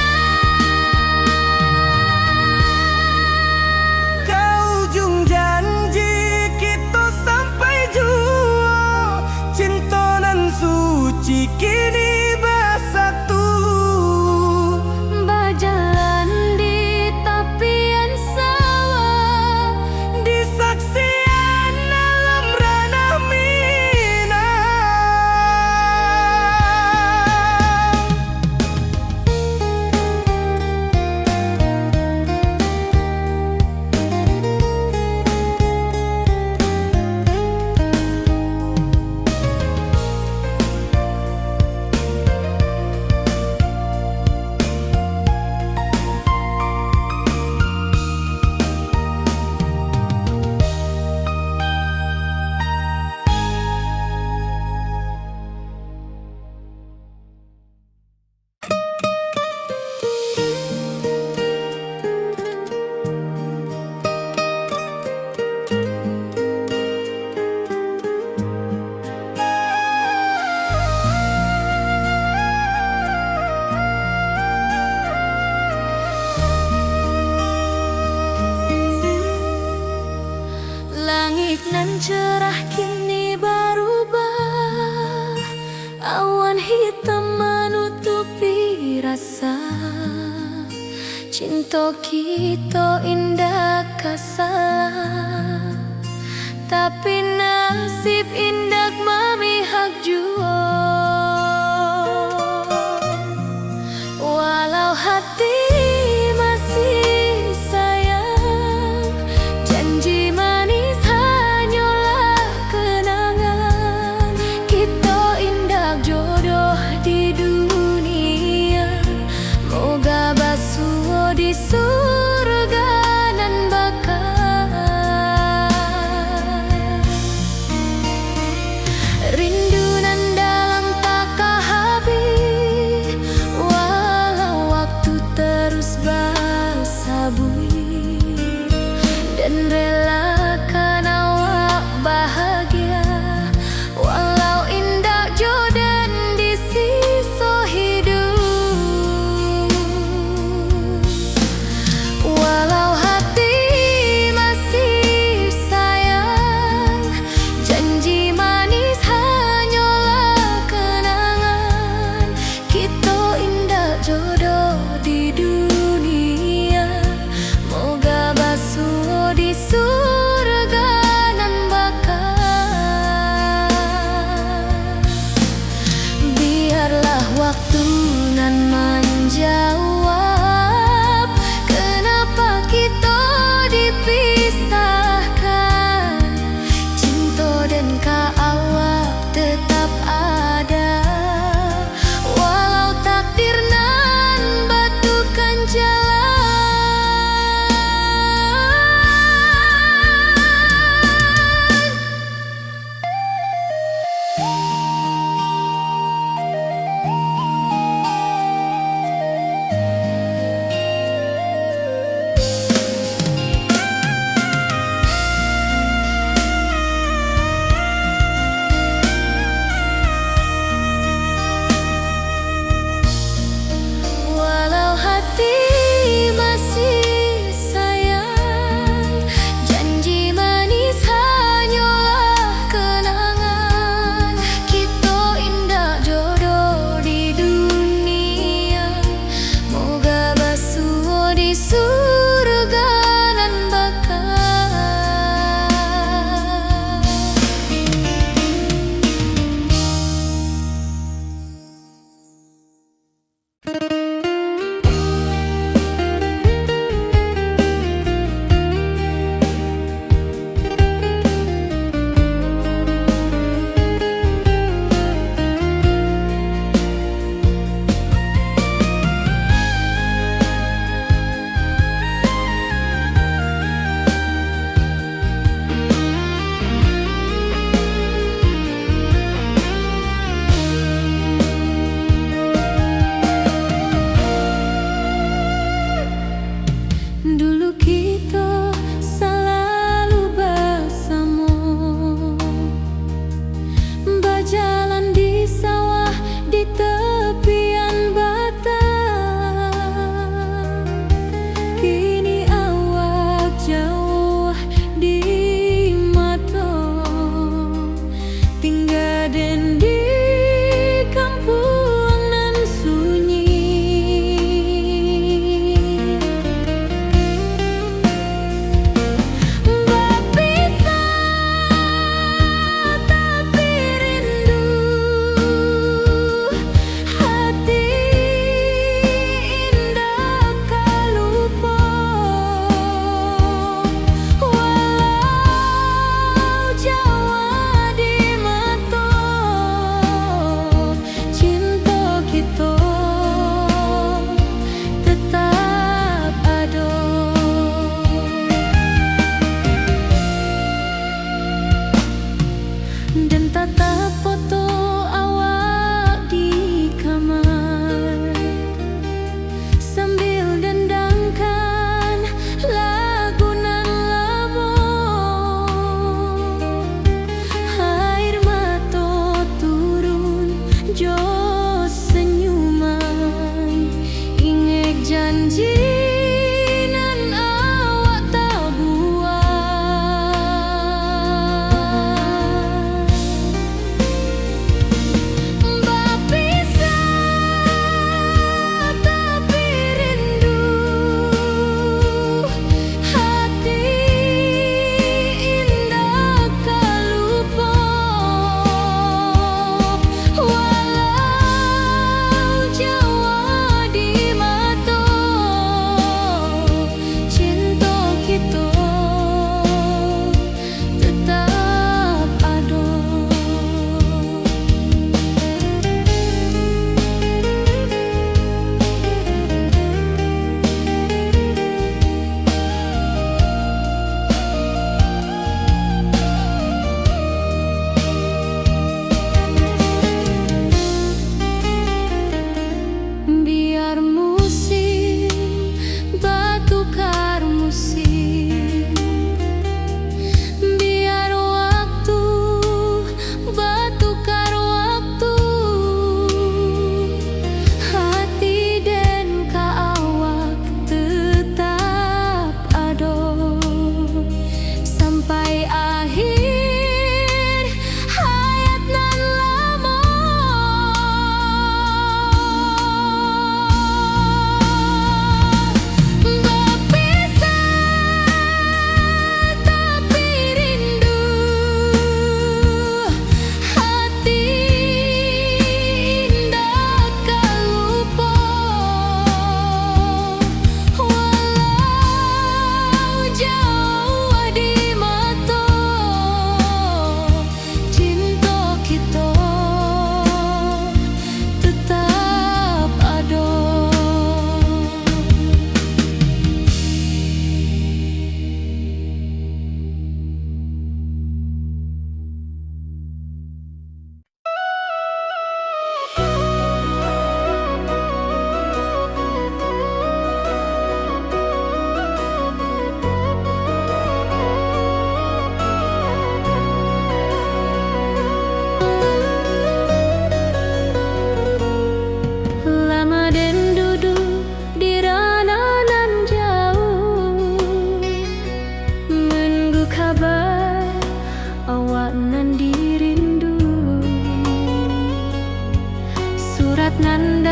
ke ujung janji kita sampai jua. Cinta nan suci kini bersatu. Berjalan di tepian sawah, Di saksian alam ranah Minang. Langit nan cerah kini berubah. Awan hitam menutupi rasa. Cinta kita indah kasalah, tapi nasib indah memihak jua. Walau hati masih sayang, janji manis hanyalah kenangan. Kita indah jodoh di dunia, moga basuh di surga nan bakal.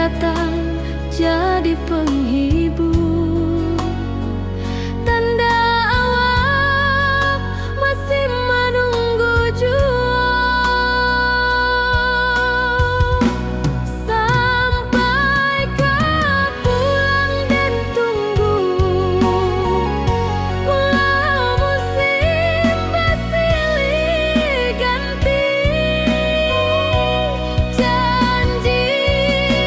datang jadi penghibur, tanda awal masih menunggu jua. Sampai kau pulang dan tunggu, pulau musim bersilih ganti. Janji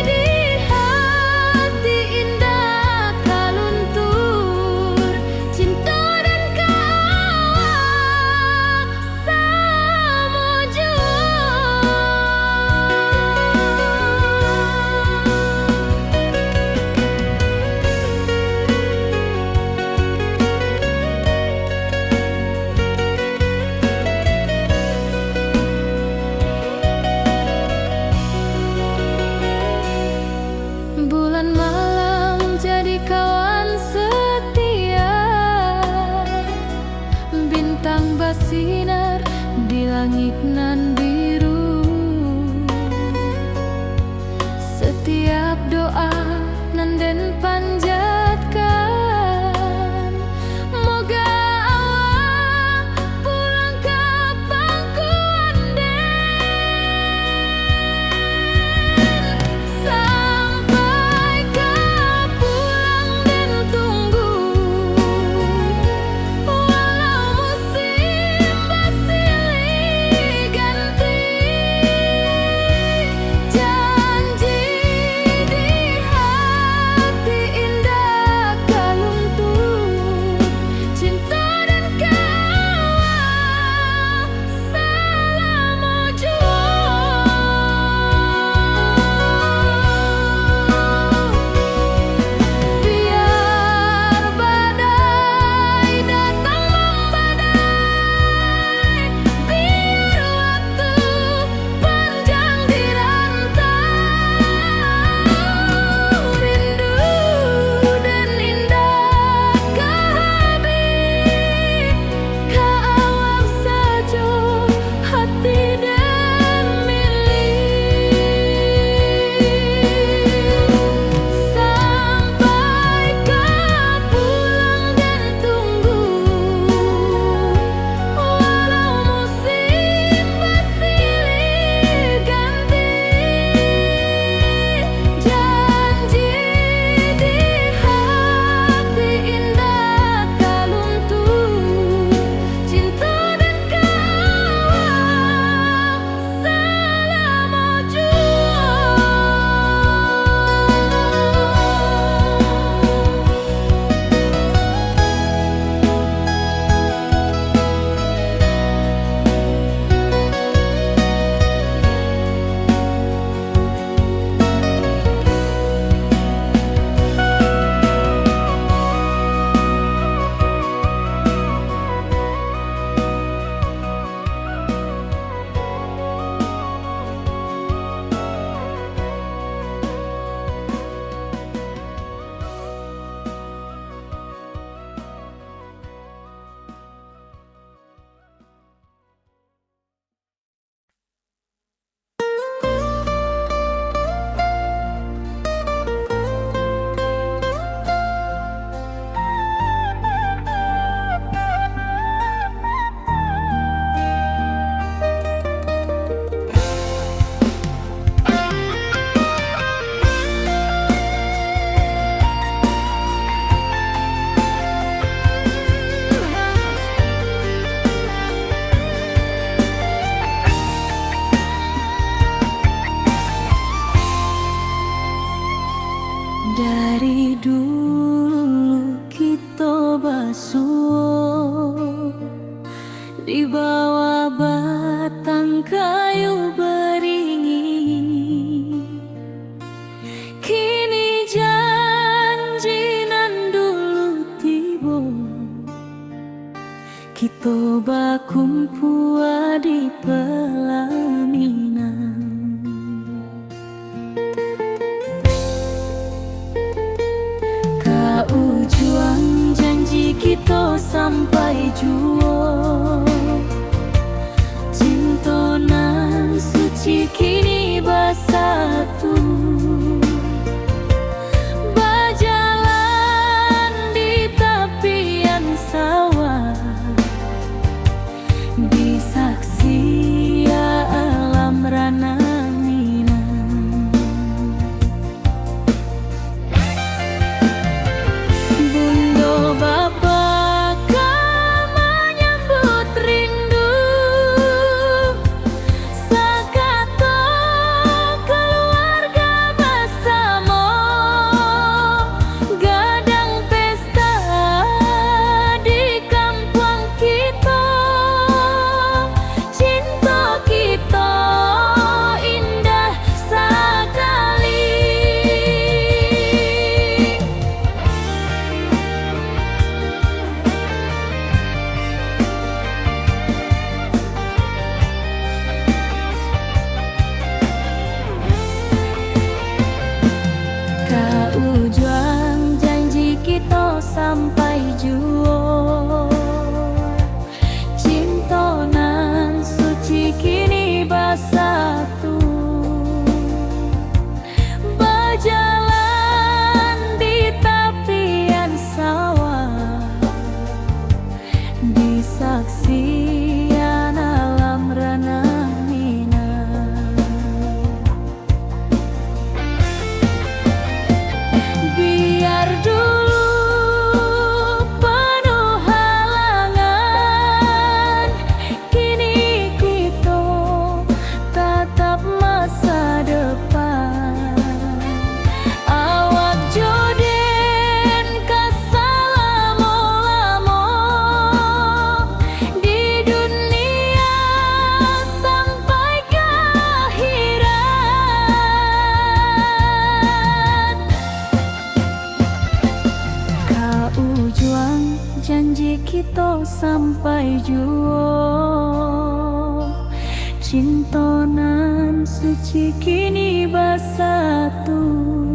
di hati indah kaluntur, cinta dan kawal sama jua. Bulan malam jadi kawan setia, bintang bersinar di langit nan biru. Setiap doa nan den panjatkan, moga awak pulang ke pangkuan den. Sampai kau pulang dan tunggu, walau musim bersilih ganti. Janji di hati indah kaluntur, cinta dan kawal selama jua. Biar badai datang membadai, biar waktu panjang dirantau, rindu dan indah kehabis, kawal saja hati dan milik. Sampai kau pulang dan tunggu, walau musim bersilih ganti. Janji di hati indah kaluntur, cinta dan kawal selama jua. Dari dulu kita basuh di bawah batang kayu beringin. Kini janji nan dulu tiba, kita bakumpul di pelaminan. Juang janji kita sampai jua, cinta nan suci kini bersatu. Disaksi ya alam rana minang, Bundo Bapa kau menyambut rindu, sakato keluarga bersama, gadang pesta di kampung kita, cinta kita indah sekali. Kau juang janji kita sampai jua, cinta nan suci kini bersatu, berjalan di tepian sawah, disaksikan alam rana minang. Biar dulu penuh halangan, kini kita tatap masa depan. Awak joden kesalamo-lamo di dunia sampai ke akhirat. Kau juang janji kita sampai jua, cinta nan suci kini bersatu.